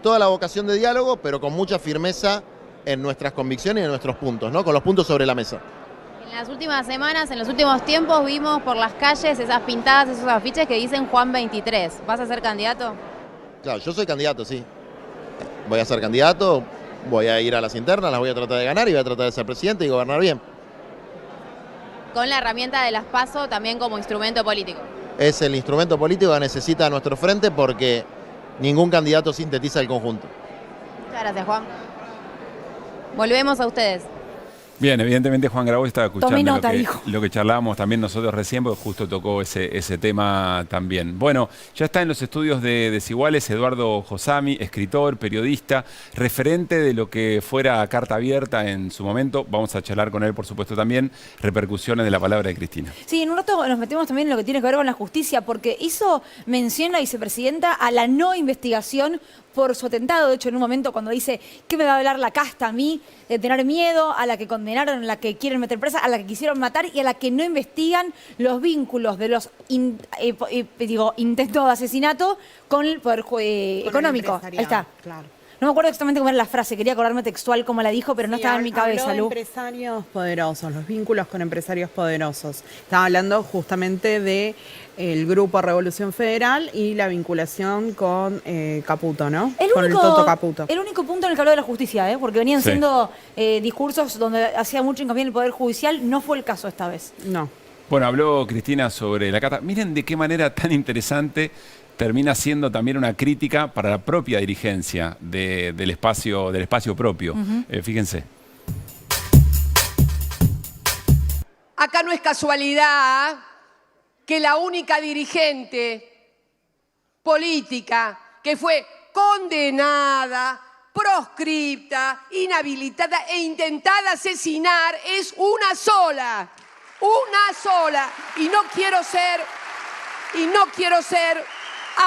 Speaker 12: Toda la vocación de diálogo, pero con mucha firmeza en nuestras convicciones y en nuestros puntos, ¿no? Con los puntos sobre la mesa.
Speaker 3: En las últimas semanas, en los últimos tiempos, vimos por las calles esas pintadas, esos afiches que dicen Juan 23. ¿Vas a ser candidato?
Speaker 12: Claro, yo soy candidato, sí. Voy a ser candidato, voy a ir a las internas, las voy a tratar de ganar y voy a tratar de ser presidente y gobernar bien.
Speaker 3: Con la herramienta de las PASO también como instrumento político.
Speaker 12: Es el instrumento político que necesita nuestro frente, porque ningún candidato sintetiza el conjunto.
Speaker 3: Muchas gracias, Juan. Volvemos a ustedes.
Speaker 2: Bien, evidentemente Juan Grabois estaba escuchando
Speaker 1: nota,
Speaker 2: lo que charlábamos también nosotros recién, porque justo tocó ese tema también. Bueno, ya está en los estudios de Desiguales Eduardo Josami, escritor, periodista, referente de lo que fuera Carta Abierta en su momento. Vamos a charlar con él, por supuesto, también repercusiones de la palabra de Cristina.
Speaker 1: Sí, en un rato nos metemos también en lo que tiene que ver con la justicia, porque hizo mención la vicepresidenta a la no investigación por su atentado. De hecho, en un momento cuando dice, ¿qué me va a hablar la casta a mí? De tener miedo, a la que condenaron, a la que quieren meter presa, a la que quisieron matar y a la que no investigan los vínculos de los intentos de asesinato con el poder económico. Ahí está.
Speaker 13: Claro.
Speaker 1: No me acuerdo exactamente cómo era la frase, quería acordarme textual cómo la dijo, pero no estaba en mi cabeza,
Speaker 13: habló de
Speaker 1: Lu.
Speaker 13: empresarios poderosos, los vínculos con empresarios poderosos. Estaba hablando justamente de el Grupo Revolución Federal y la vinculación con Caputo, ¿no? Con el Toto Caputo.
Speaker 1: El único punto en el que habló de la justicia, porque venían
Speaker 2: Sí.
Speaker 1: siendo discursos donde hacía mucho hincapié en el Poder Judicial, no fue el caso esta vez.
Speaker 13: No.
Speaker 2: Bueno, habló Cristina sobre la Cata. Miren de qué manera tan interesante termina siendo también una crítica para la propia dirigencia del espacio propio. Fíjense.
Speaker 11: Acá no es casualidad que la única dirigente política que fue condenada, proscripta, inhabilitada e intentada asesinar es una sola. Una sola. Y no quiero ser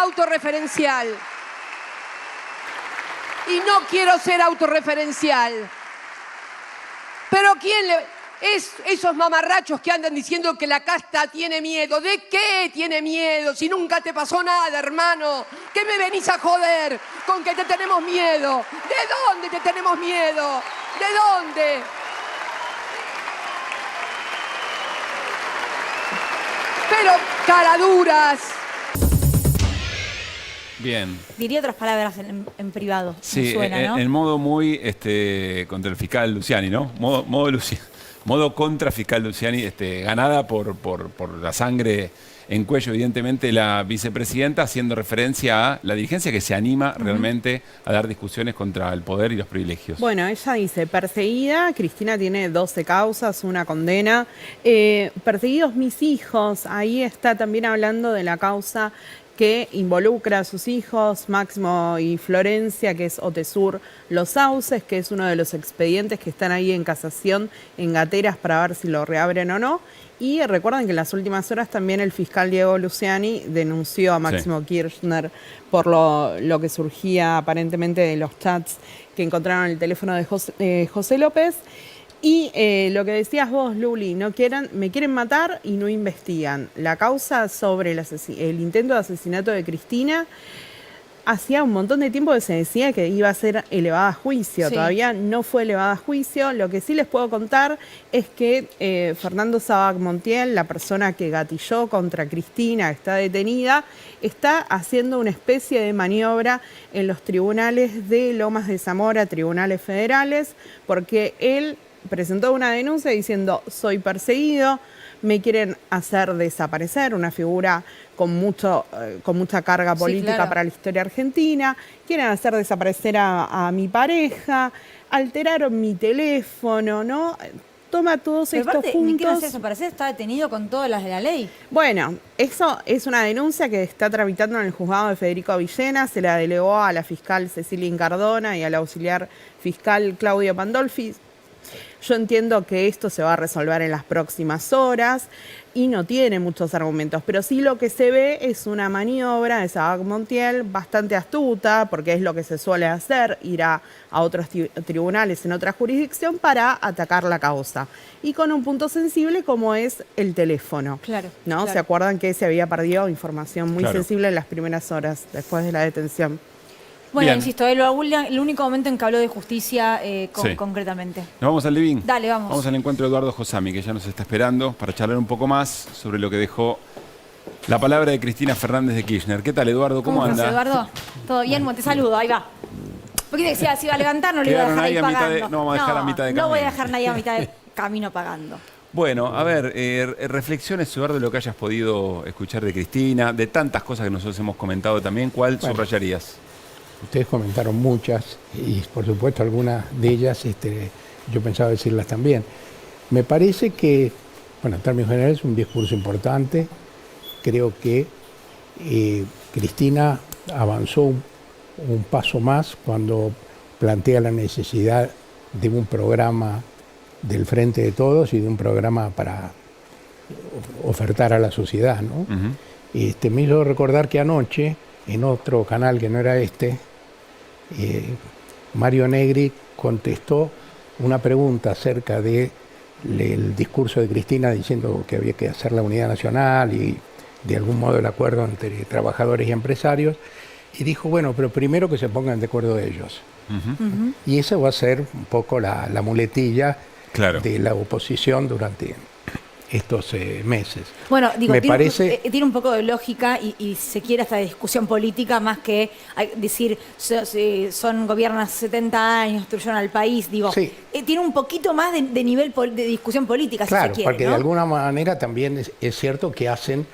Speaker 11: autorreferencial. Pero ¿quién le...? Esos mamarrachos que andan diciendo que la casta tiene miedo. ¿De qué tiene miedo? Si nunca te pasó nada, hermano. ¿Qué me venís a joder con que te tenemos miedo? ¿De dónde te tenemos miedo? ¿De dónde? Pero caraduras.
Speaker 2: Bien.
Speaker 1: Diría otras palabras en privado.
Speaker 2: Sí,
Speaker 1: me suena, ¿no?
Speaker 2: en modo muy contra el fiscal Luciani, ¿no? Modo contra fiscal Luciani, ganada por la sangre en cuello, evidentemente, la vicepresidenta, haciendo referencia a la dirigencia que se anima realmente a dar discusiones contra el poder y los privilegios.
Speaker 13: Bueno, ella dice, perseguida, Cristina tiene 12 causas, una condena. Perseguidos mis hijos, ahí está también hablando de la causa que involucra a sus hijos, Máximo y Florencia, que es Otesur Los Sauces, que es uno de los expedientes que están ahí en casación, en gateras, para ver si lo reabren o no. Y recuerden que en las últimas horas también el fiscal Diego Luciani denunció a Máximo Kirchner por lo que surgía aparentemente de los chats que encontraron en el teléfono de José López. Y lo que decías vos, Luli, me quieren matar y no investigan. La causa sobre el intento de asesinato de Cristina hacía un montón de tiempo que se decía que iba a ser elevada a juicio.
Speaker 1: Sí.
Speaker 13: Todavía no fue elevada a juicio. Lo que sí les puedo contar es que Fernando Sabac Montiel, la persona que gatilló contra Cristina, que está detenida, está haciendo una especie de maniobra en los tribunales de Lomas de Zamora, tribunales federales, porque él presentó una denuncia diciendo: soy perseguido, me quieren hacer desaparecer, una figura con mucha carga política,
Speaker 1: claro,
Speaker 13: para la historia argentina, quieren hacer desaparecer a mi pareja, alteraron mi teléfono, ¿no? Toma todos
Speaker 1: Pero
Speaker 13: estos
Speaker 1: aparte, ni quiere
Speaker 13: puntos.
Speaker 1: hacer desaparecer, está detenido con todas las de la ley.
Speaker 13: Bueno, eso es una denuncia que está tramitando en el juzgado de Federico Villena, se la delegó a la fiscal Cecilia Incardona y al auxiliar fiscal Claudio Pandolfi. Yo entiendo que esto se va a resolver en las próximas horas y no tiene muchos argumentos, pero sí lo que se ve es una maniobra de Sabac Montiel bastante astuta, porque es lo que se suele hacer, ir a otros tribunales en otra jurisdicción para atacar la causa. Y con un punto sensible como es el teléfono.
Speaker 1: Claro.
Speaker 13: ¿No?
Speaker 1: Claro.
Speaker 13: ¿Se acuerdan que se había perdido información muy
Speaker 2: Claro.
Speaker 13: sensible en las primeras horas después de la detención?
Speaker 1: Bueno,
Speaker 2: Bien.
Speaker 1: insisto, el único momento en que habló de justicia
Speaker 2: Sí.
Speaker 1: concretamente.
Speaker 2: Nos vamos al living.
Speaker 1: Dale, vamos.
Speaker 2: Vamos al encuentro de Eduardo Josami, que ya nos está esperando para charlar un poco más sobre lo que dejó la palabra de Cristina Fernández de Kirchner. ¿Qué tal, Eduardo? ¿Cómo
Speaker 1: estás,
Speaker 2: anda?
Speaker 1: Eduardo? ¿Todo bien? Te saludo, ahí va. Porque te decía, si iba a levantar, no le iba a
Speaker 2: Quedaron
Speaker 1: dejar
Speaker 2: ahí
Speaker 1: ahí
Speaker 2: a mitad
Speaker 1: pagando.
Speaker 2: de- no vamos a dejar a mitad de
Speaker 1: No voy a
Speaker 2: camino.
Speaker 1: dejar nadie a mitad de camino pagando.
Speaker 2: Bueno, a ver, reflexiones, Eduardo, de lo que hayas podido escuchar de Cristina, de tantas cosas que nosotros hemos comentado también. ¿Cuál subrayarías?
Speaker 14: Ustedes comentaron muchas y por supuesto algunas de ellas yo pensaba decirlas también. Me parece que, bueno, en términos generales es un discurso importante. Creo que Cristina avanzó un paso más cuando plantea la necesidad de un programa del Frente de Todos y de un programa para ofertar a la sociedad, ¿no? Me hizo recordar que anoche, en otro canal que no era Mario Negri contestó una pregunta acerca del discurso de Cristina diciendo que había que hacer la unidad nacional y de algún modo el acuerdo entre trabajadores y empresarios, y dijo, bueno, pero primero que se pongan de acuerdo ellos. Y esa va a ser un poco la muletilla de la oposición durante estos meses.
Speaker 1: Bueno, digo,
Speaker 14: Me
Speaker 1: tiene,
Speaker 14: parece...
Speaker 1: tiene un poco de lógica y se quiere hasta discusión política más que decir son gobiernan 70 años, destruyeron al país. Digo, tiene un poquito más de nivel de discusión política,
Speaker 14: Claro,
Speaker 1: si se quiere,
Speaker 14: porque
Speaker 1: ¿no?
Speaker 14: de alguna manera también es cierto que hacen,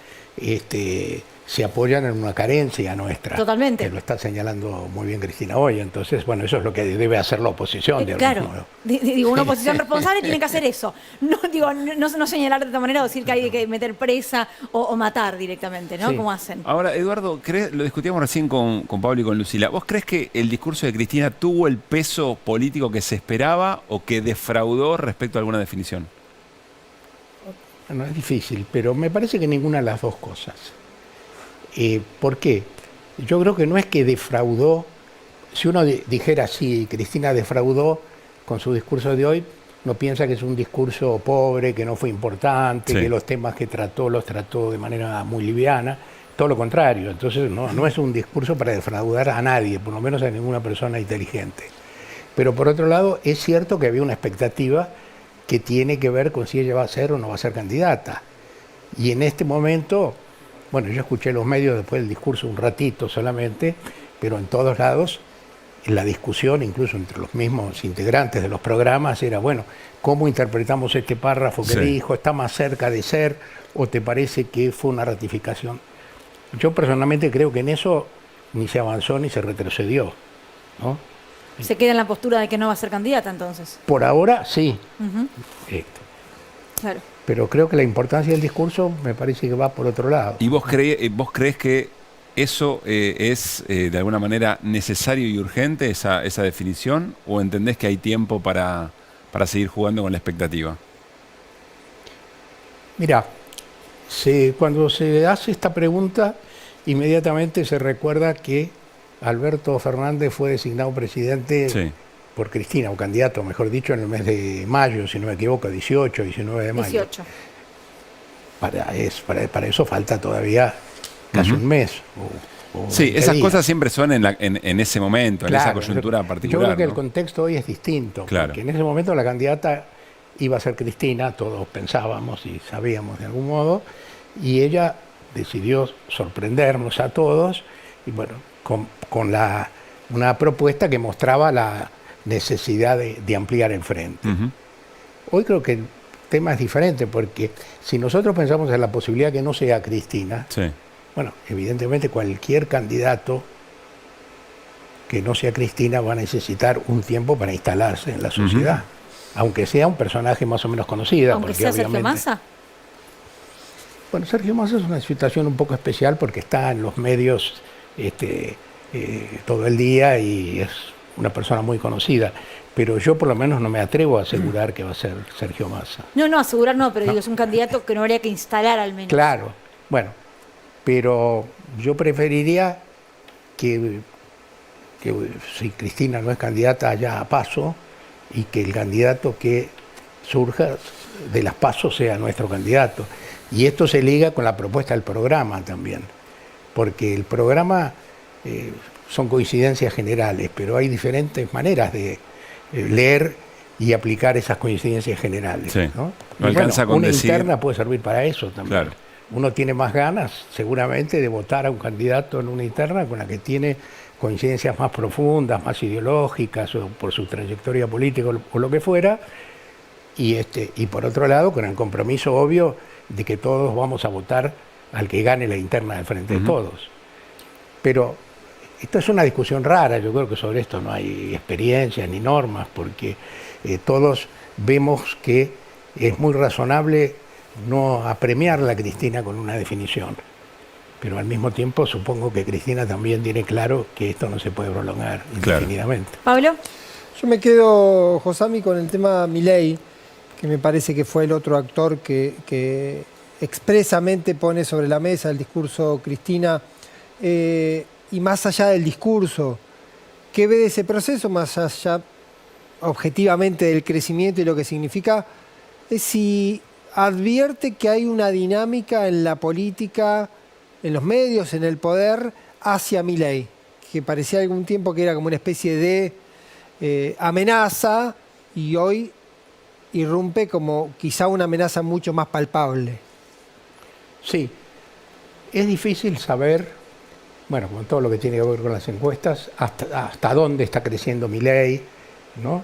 Speaker 14: se apoyan en una carencia nuestra.
Speaker 1: Totalmente.
Speaker 14: Que lo está señalando muy bien Cristina hoy. Entonces, bueno, eso es lo que debe hacer la oposición, de algún
Speaker 1: Claro,
Speaker 14: modo.
Speaker 1: digo, una oposición responsable tiene que hacer eso. No, digo, no señalar de esta manera o decir que hay que meter presa o matar directamente, ¿no?
Speaker 2: Sí.
Speaker 1: Como hacen.
Speaker 2: Ahora, Eduardo, lo discutíamos recién con Pablo y con Lucila. ¿Vos crees que el discurso de Cristina tuvo el peso político que se esperaba o que defraudó respecto a alguna definición?
Speaker 14: Bueno, es difícil, pero me parece que ninguna de las dos cosas. ¿Por qué? Yo creo que no es que defraudó. Si uno dijera sí, Cristina defraudó con su discurso de hoy, no piensa que es un discurso pobre, que no fue importante, que los temas que trató los trató de manera muy liviana. Todo lo contrario. Entonces no es un discurso para defraudar a nadie, por lo menos a ninguna persona inteligente. Pero por otro lado, es cierto que había una expectativa que tiene que ver con si ella va a ser o no va a ser candidata. Y en este momento, bueno, yo escuché los medios después del discurso un ratito solamente, pero en todos lados la discusión, incluso entre los mismos integrantes de los programas, era, bueno, ¿cómo interpretamos este párrafo que dijo? ¿Está más cerca de ser o te parece que fue una ratificación? Yo personalmente creo que en eso ni se avanzó ni se retrocedió, ¿no?
Speaker 1: Se queda en la postura de que no va a ser candidata, entonces.
Speaker 14: Por ahora, sí.
Speaker 1: Ujú. Claro.
Speaker 14: Pero creo que la importancia del discurso me parece que va por otro lado.
Speaker 2: ¿Y vos crees que eso es de alguna manera necesario y urgente, esa definición? ¿O entendés que hay tiempo para seguir jugando con la expectativa?
Speaker 14: Mira, cuando se hace esta pregunta, inmediatamente se recuerda que Alberto Fernández fue designado presidente por Cristina, o candidato, mejor dicho, en el mes de mayo, si no me equivoco, 18, 19 de mayo.
Speaker 1: 18.
Speaker 14: Para eso falta todavía casi un mes.
Speaker 2: Sí,
Speaker 14: 20
Speaker 2: esas
Speaker 14: días.
Speaker 2: cosas siempre son en ese momento, en esa
Speaker 14: Claro,
Speaker 2: coyuntura
Speaker 14: yo
Speaker 2: particular.
Speaker 14: creo que el
Speaker 2: ¿no?
Speaker 14: contexto hoy es distinto,
Speaker 2: Claro.
Speaker 14: porque en ese momento la candidata iba a ser Cristina, todos pensábamos y sabíamos de algún modo, y ella decidió sorprendernos a todos, y bueno, con una propuesta que mostraba la necesidad de ampliar el frente. Hoy creo que el tema es diferente, porque si nosotros pensamos en la posibilidad que no sea Cristina,
Speaker 2: Sí.
Speaker 14: bueno, evidentemente cualquier candidato que no sea Cristina va a necesitar un tiempo para instalarse en la sociedad, aunque sea un personaje más o menos conocido.
Speaker 1: Aunque sea Sergio Massa.
Speaker 14: Bueno, Sergio Massa es una situación un poco especial porque está en los medios todo el día y es una persona muy conocida, pero yo por lo menos no me atrevo a asegurar que va a ser Sergio Massa.
Speaker 1: No, asegurar no, pero digo, es un candidato que no habría que instalar al menos.
Speaker 14: Claro, bueno, pero yo preferiría que si Cristina no es candidata haya a PASO y que el candidato que surja de las PASO sea nuestro candidato. Y esto se liga con la propuesta del programa también, porque el programa son coincidencias generales, pero hay diferentes maneras de leer y aplicar esas coincidencias generales.
Speaker 2: Sí.
Speaker 14: ¿no?
Speaker 2: No
Speaker 14: Y
Speaker 2: alcanza con
Speaker 14: una
Speaker 2: decir-
Speaker 14: interna puede servir para eso también.
Speaker 2: Claro.
Speaker 14: Uno tiene más ganas, seguramente, de votar a un candidato en una interna con la que tiene coincidencias más profundas, más ideológicas, o por su trayectoria política o lo que fuera, y por otro lado, con el compromiso obvio de que todos vamos a votar al que gane la interna del Frente de Todos. Pero esto es una discusión rara, yo creo que sobre esto no hay experiencia ni normas, porque todos vemos que es muy razonable no apremiarla a Cristina con una definición. Pero al mismo tiempo supongo que Cristina también tiene claro que esto no se puede prolongar indefinidamente.
Speaker 1: Pablo.
Speaker 8: Yo me quedo, Josami, con el tema Milei, que me parece que fue el otro actor que expresamente pone sobre la mesa el discurso Cristina. Y más allá del discurso, ¿qué ve de ese proceso? Más allá objetivamente del crecimiento y lo que significa, es si advierte que hay una dinámica en la política, en los medios, en el poder, hacia Milei, que parecía algún tiempo que era como una especie de amenaza y hoy irrumpe como quizá una amenaza mucho más palpable.
Speaker 14: Sí, es difícil saber, bueno, con todo lo que tiene que ver con las encuestas, hasta dónde está creciendo Milei, ¿no?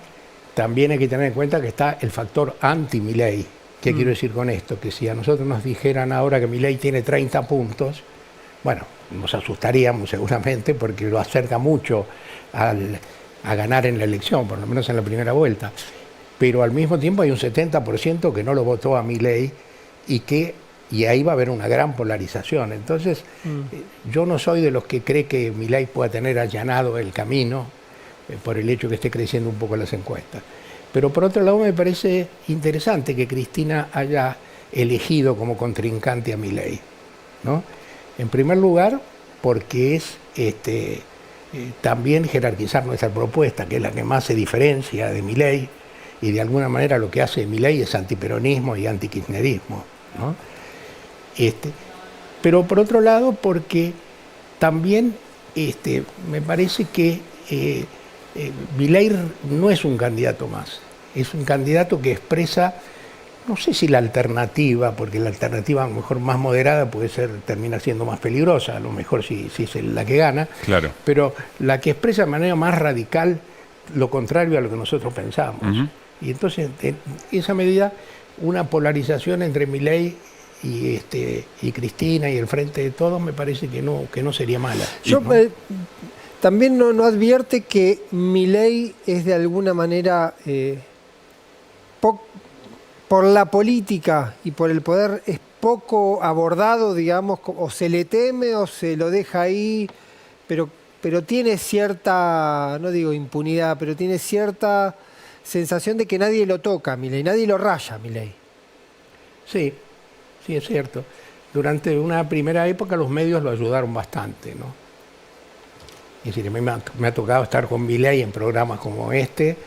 Speaker 14: También hay que tener en cuenta que está el factor anti-Milei. ¿Qué quiero decir con esto? Que si a nosotros nos dijeran ahora que Milei tiene 30 puntos, bueno, nos asustaríamos seguramente porque lo acerca mucho a ganar en la elección, por lo menos en la primera vuelta. Pero al mismo tiempo hay un 70% que no lo votó a Milei y ahí va a haber una gran polarización. Entonces, yo no soy de los que cree que Milei pueda tener allanado el camino por el hecho que esté creciendo un poco las encuestas. Pero por otro lado me parece interesante que Cristina haya elegido como contrincante a Milei, ¿no? En primer lugar, porque es también jerarquizar nuestra propuesta, que es la que más se diferencia de Milei, y de alguna manera lo que hace Milei es antiperonismo y antikirchnerismo, ¿no? Pero por otro lado, porque también me parece que Milei no es un candidato más, es un candidato que expresa, no sé si la alternativa, porque la alternativa a lo mejor más moderada puede terminar siendo más peligrosa, a lo mejor si es la que gana,
Speaker 2: Claro.
Speaker 14: pero la que expresa de manera más radical lo contrario a lo que nosotros pensamos. Y entonces, en esa medida, una polarización entre Milei y Cristina y el Frente de Todos me parece que no sería mala.
Speaker 8: Yo también no advierte que Milei es de alguna manera, por la política y por el poder, es poco abordado, digamos, o se le teme o se lo deja ahí, pero tiene cierta, no digo impunidad, pero tiene cierta sensación de que nadie lo toca a Milei, nadie lo raya a Milei.
Speaker 14: Sí, es cierto. Durante una primera época los medios lo ayudaron bastante, ¿no? Es decir, a mí me ha tocado estar con Milei en programas como este,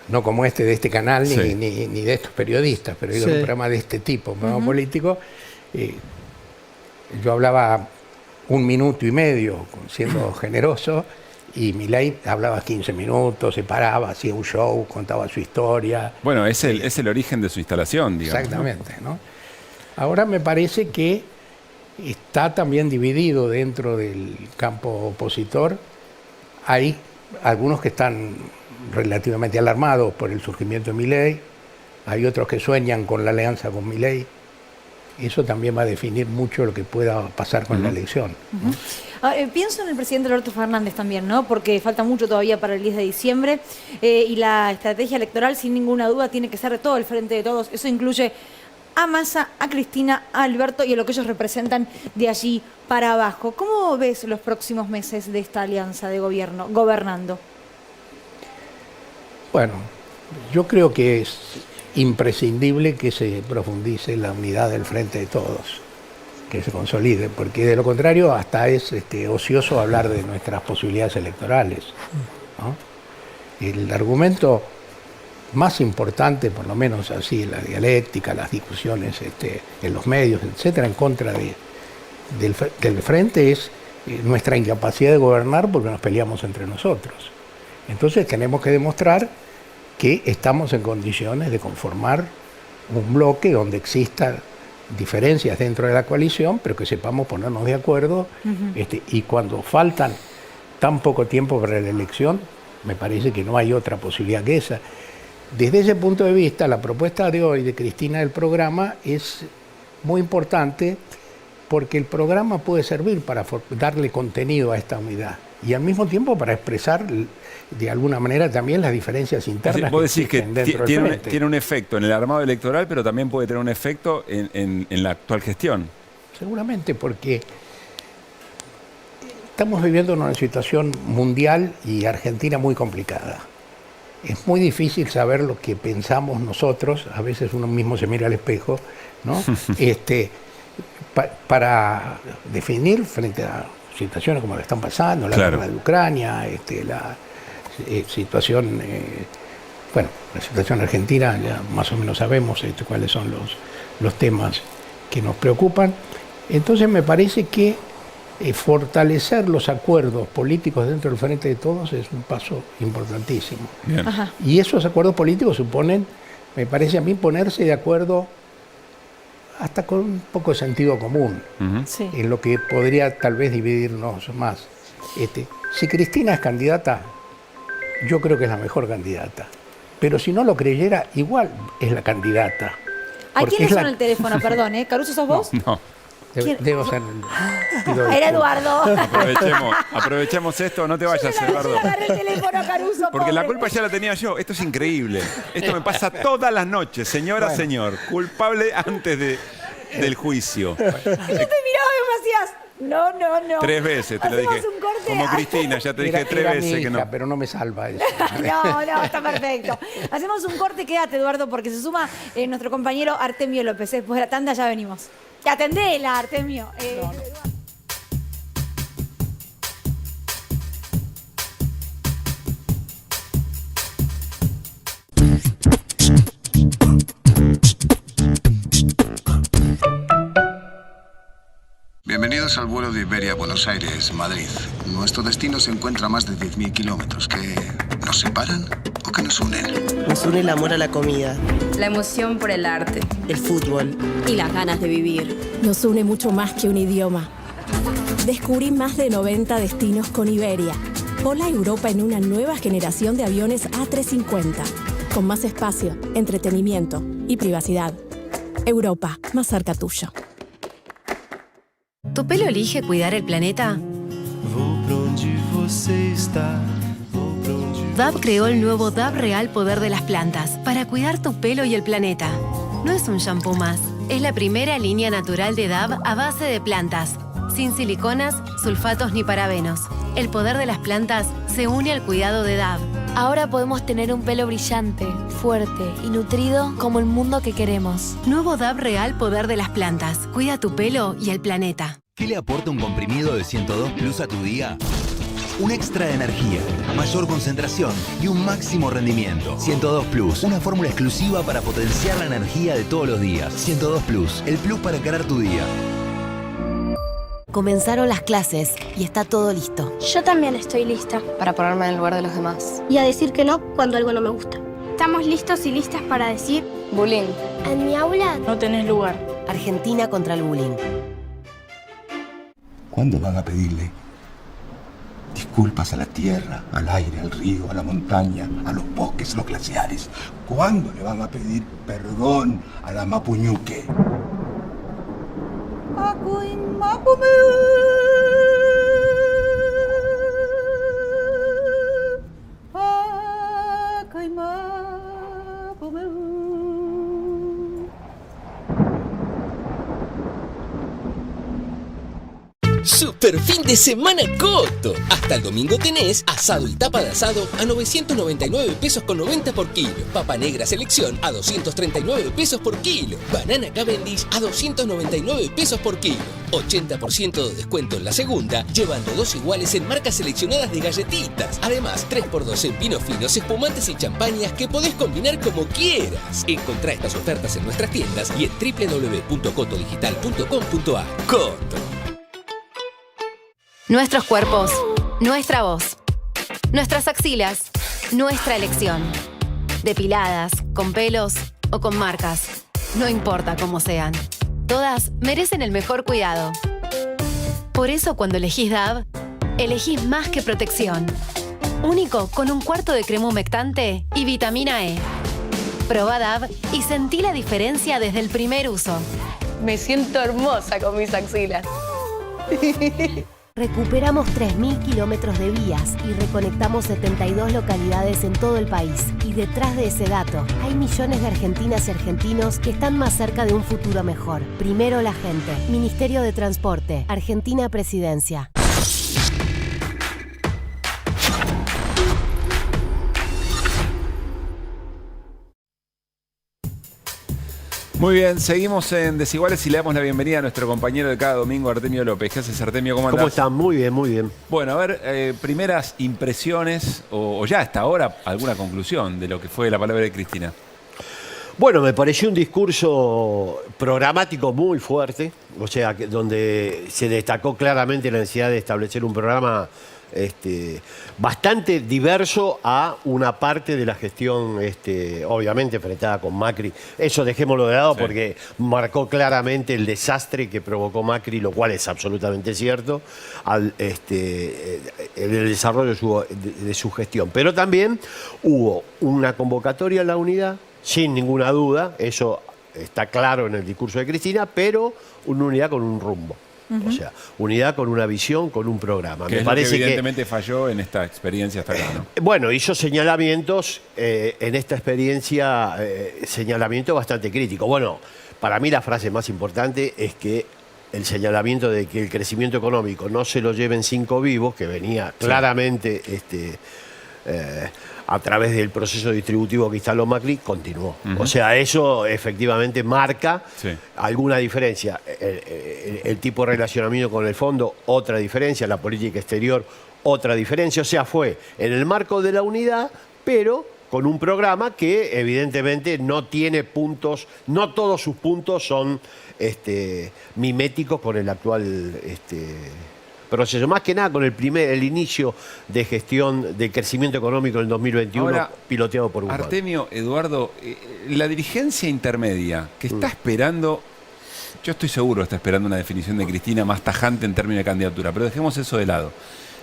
Speaker 14: no como este de este canal,
Speaker 2: Sí.
Speaker 14: ni de estos periodistas, pero digo,
Speaker 8: Sí.
Speaker 14: un programa de este tipo, un programa político. Yo hablaba 1 minuto y medio, siendo generoso, y Milei hablaba 15 minutos, se paraba, hacía un show, contaba su historia.
Speaker 2: Bueno, es el origen de su instalación, digamos.
Speaker 14: Exactamente, ¿no? Ahora me parece que está también dividido dentro del campo opositor. Hay algunos que están relativamente alarmados por el surgimiento de Milei, hay otros que sueñan con la alianza con Milei. Eso también va a definir mucho lo que pueda pasar con la elección.
Speaker 1: Pienso en el presidente Alberto Fernández también, ¿no? Porque falta mucho todavía para el 10 de diciembre y la estrategia electoral, sin ninguna duda, tiene que ser de todo el frente de todos. Eso incluye a Massa, a Cristina, a Alberto y a lo que ellos representan de allí para abajo. ¿Cómo ves los próximos meses de esta alianza de gobierno, gobernando?
Speaker 14: Bueno, yo creo que es imprescindible que se profundice la unidad del frente de todos, que se consolide, porque de lo contrario hasta es ocioso hablar de nuestras posibilidades electorales, ¿no? El argumento más importante, por lo menos así, la dialéctica, las discusiones en los medios, etcétera, en contra del frente es nuestra incapacidad de gobernar porque nos peleamos entre nosotros. Entonces tenemos que demostrar que estamos en condiciones de conformar un bloque donde existan diferencias dentro de la coalición, pero que sepamos ponernos de acuerdo. Y cuando faltan tan poco tiempo para la elección, me parece que no hay otra posibilidad que esa. Desde ese punto de vista, la propuesta de hoy de Cristina del programa es muy importante porque el programa puede servir para darle contenido a esta unidad y al mismo tiempo para expresar de alguna manera también las diferencias internas.
Speaker 2: Vos decís que
Speaker 14: dentro del frente.
Speaker 2: tiene un efecto en el armado electoral, pero también puede tener un efecto en la actual gestión.
Speaker 14: Seguramente, porque estamos viviendo una situación mundial y Argentina muy complicada. Es muy difícil saber lo que pensamos nosotros, a veces uno mismo se mira al espejo, ¿no? Para definir frente a situaciones como la que están pasando, la guerra de Ucrania, la situación, la situación argentina, ya más o menos sabemos cuáles son los temas que nos preocupan. Entonces me parece que fortalecer los acuerdos políticos dentro del frente de todos es un paso importantísimo. Y esos acuerdos políticos suponen, me parece a mí, ponerse de acuerdo hasta con un poco de sentido común, en lo que podría tal vez dividirnos más. Si Cristina es candidata, yo creo que es la mejor candidata. Pero si no lo creyera, igual es la candidata.
Speaker 1: ¿A quién le suena el teléfono? Perdón, ¿Caruso sos vos?
Speaker 2: No.
Speaker 14: Debo ser...
Speaker 1: Era Eduardo.
Speaker 2: Aprovechemos esto, no te vayas, Eduardo.
Speaker 1: Agarré el teléfono a Caruso,
Speaker 2: porque la culpa ya la tenía yo. Esto es increíble. Esto me pasa todas las noches, señora, señor. Culpable antes del juicio.
Speaker 1: Yo te miraba y me hacías... No.
Speaker 2: 3 veces te lo dije.
Speaker 1: Un corte.
Speaker 2: Como Cristina, ya te dije 3 veces
Speaker 14: hija,
Speaker 2: que no.
Speaker 14: Pero no me salva eso.
Speaker 1: No, está perfecto. Hacemos un corte, quédate, Eduardo, porque se suma nuestro compañero Artemio López. Después de la tanda ya venimos. Atendela, Artemio.
Speaker 15: Bienvenidos al vuelo de Iberia a Buenos Aires, Madrid. Nuestro destino se encuentra a más de 10.000 kilómetros. ¿Que nos separan o que nos unen?
Speaker 16: Nos une el amor a la comida,
Speaker 17: la emoción por el arte,
Speaker 16: el fútbol
Speaker 17: y las ganas de vivir.
Speaker 18: Nos une mucho más que un idioma. Descubrí más de 90 destinos con Iberia. Vola a Europa en una nueva generación de aviones A350, con más espacio, entretenimiento y privacidad. Europa, más cerca tuyo.
Speaker 19: ¿Tu pelo elige cuidar el planeta? Dove creó el nuevo Dove Real Poder de las Plantas para cuidar tu pelo y el planeta. No es un shampoo más, es la primera línea natural de Dove a base de plantas, sin siliconas, sulfatos ni parabenos. El poder de las plantas se une al cuidado de Dove.
Speaker 20: Ahora podemos tener un pelo brillante, fuerte y nutrido como el mundo que queremos.
Speaker 19: Nuevo Dove Real Poder de las Plantas. Cuida tu pelo y el planeta.
Speaker 21: ¿Qué le aporta un comprimido de 102 Plus a tu día? Un extra de energía, mayor concentración y un máximo rendimiento. 102 Plus, una fórmula exclusiva para potenciar la energía de todos los días. 102 Plus, el plus para encarar tu día.
Speaker 19: Comenzaron las clases y está todo listo.
Speaker 6: Yo también estoy lista.
Speaker 17: Para ponerme en el lugar de los demás.
Speaker 6: Y a decir que no cuando algo no me gusta. Estamos listos y listas para decir...
Speaker 17: Bullying.
Speaker 6: En mi aula
Speaker 17: No tenés lugar.
Speaker 19: Argentina contra el bullying.
Speaker 22: ¿Cuándo van a pedirle disculpas a la tierra, al aire, al río, a la montaña, a los bosques, a los glaciares? ¿Cuándo le van a pedir perdón a la Mapuñuque?
Speaker 23: Super fin de semana Coto. Hasta el domingo tenés asado y tapa de asado a 999 pesos con 90 por kilo. Papa negra selección a 239 pesos por kilo. Banana Cavendish a 299 pesos por kilo. 80% de descuento en la segunda, llevando 2 iguales en marcas seleccionadas de galletitas. Además, 3x2 en vinos finos, espumantes y champañas que podés combinar como quieras. Encontrá estas ofertas en nuestras tiendas y en www.cotodigital.com.ar. Coto.
Speaker 19: Nuestros cuerpos, nuestra voz. Nuestras axilas, nuestra elección. Depiladas, con pelos o con marcas. No importa cómo sean. Todas merecen el mejor cuidado. Por eso cuando elegís DAV, elegís más que protección. Único con un cuarto de crema humectante y vitamina E. Probá DAV y sentí la diferencia desde el primer uso.
Speaker 17: Me siento hermosa con mis axilas.
Speaker 24: Recuperamos 3.000 kilómetros de vías y reconectamos 72 localidades en todo el país. Y detrás de ese dato, hay millones de argentinas y argentinos que están más cerca de un futuro mejor. Primero la gente. Ministerio de Transporte. Argentina Presidencia.
Speaker 2: Muy bien, seguimos en Desiguales y le damos la bienvenida a nuestro compañero de cada domingo, Artemio López. ¿Qué haces, Artemio? ¿Cómo andás?
Speaker 25: ¿Cómo están? Muy bien, muy bien.
Speaker 2: Bueno, a ver, primeras impresiones o ya hasta ahora alguna conclusión de lo que fue la palabra de Cristina.
Speaker 25: Bueno, me pareció un discurso programático muy fuerte, o sea, donde se destacó claramente la necesidad de establecer un programa bastante diverso a una parte de la gestión, obviamente enfrentada con Macri. Eso dejémoslo de lado porque marcó claramente el desastre que provocó Macri, lo cual es absolutamente cierto, en el desarrollo de su gestión. Pero también hubo una convocatoria a la unidad, sin ninguna duda, eso está claro en el discurso de Cristina, pero una unidad con un rumbo. O sea, unidad con una visión, con un programa.
Speaker 2: Me parece que evidentemente falló en esta experiencia hasta acá, ¿no?
Speaker 25: Bueno, hizo señalamientos en esta experiencia, señalamientos bastante críticos. Bueno, para mí la frase más importante es que el señalamiento de que el crecimiento económico no se lo lleven 5 vivos, que venía claramente a través del proceso distributivo que instaló Macri, continuó. O sea, eso efectivamente marca alguna diferencia. El tipo de relacionamiento con el fondo, otra diferencia. La política exterior, otra diferencia. O sea, fue en el marco de la unidad, pero con un programa que evidentemente no tiene puntos, no todos sus puntos son miméticos con el actual proceso. Más que nada con el inicio de gestión del crecimiento económico en el 2021, ahora, piloteado por Guzmán.
Speaker 2: Artemio, Eduardo, la dirigencia intermedia que está esperando, yo estoy seguro está esperando una definición de Cristina más tajante en términos de candidatura, pero dejemos eso de lado.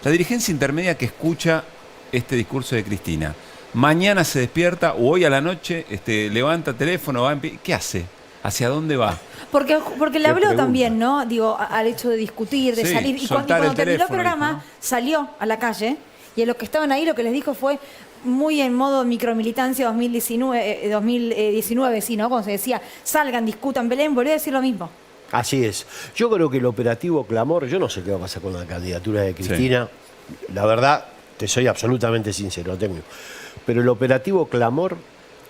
Speaker 2: La dirigencia intermedia que escucha este discurso de Cristina, mañana se despierta o hoy a la noche levanta teléfono, va ¿qué hace? ¿Hacia dónde va?
Speaker 1: Porque le habló también, ¿no? Digo, al hecho de discutir, de salir. Y cuando terminó el programa, salió a la calle y a los que estaban ahí lo que les dijo fue muy en modo micromilitancia 2019, sí, ¿no? Cuando se decía, salgan, discutan, Belén, volvió a decir lo mismo.
Speaker 25: Así es. Yo creo que el operativo Clamor, yo no sé qué va a pasar con la candidatura de Cristina. Sí. La verdad, te soy absolutamente sincero, Artemio. Pero el operativo Clamor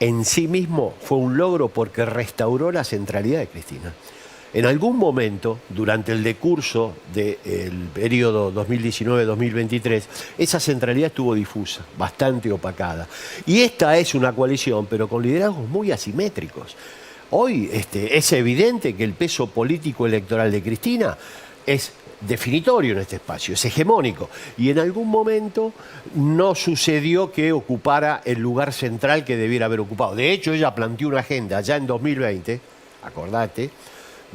Speaker 25: en sí mismo fue un logro porque restauró la centralidad de Cristina. En algún momento, durante el decurso del periodo 2019-2023, esa centralidad estuvo difusa, bastante opacada. Y esta es una coalición, pero con liderazgos muy asimétricos. Hoy es evidente que el peso político electoral de Cristina es definitorio en este espacio, es hegemónico. Y en algún momento no sucedió que ocupara el lugar central que debiera haber ocupado. De hecho, ella planteó una agenda ya en 2020, acordate,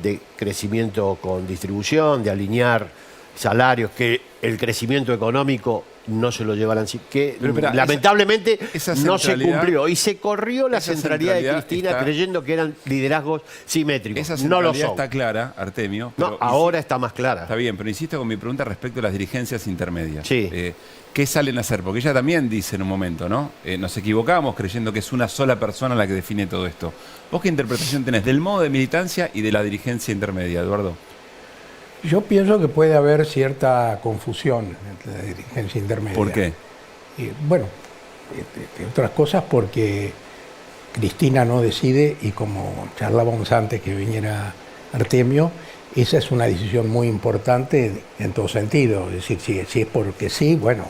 Speaker 25: de crecimiento con distribución, de alinear salarios, que el crecimiento económico no se lo llevaran, que lamentablemente no se cumplió y se corrió la centralidad de Cristina creyendo que eran liderazgos simétricos.
Speaker 2: Esa
Speaker 25: no lo
Speaker 2: centralidad
Speaker 25: son.
Speaker 2: está clara, Artemio.
Speaker 25: No, ahora está más clara.
Speaker 2: Está bien, pero insisto con mi pregunta respecto a las dirigencias intermedias.
Speaker 25: Sí.
Speaker 2: ¿Qué salen a hacer? Porque ella también dice en un momento, ¿no? Nos equivocamos creyendo que es una sola persona la que define todo esto. ¿Vos qué interpretación tenés del modo de militancia y de la dirigencia intermedia, Eduardo?
Speaker 14: Yo pienso que puede haber cierta confusión entre la dirigencia intermedia.
Speaker 2: ¿Por qué?
Speaker 14: Bueno, entre otras cosas porque Cristina no decide y como charlábamos antes que viniera Artemio, esa es una decisión muy importante en todo sentido. Es decir, si es porque sí, bueno,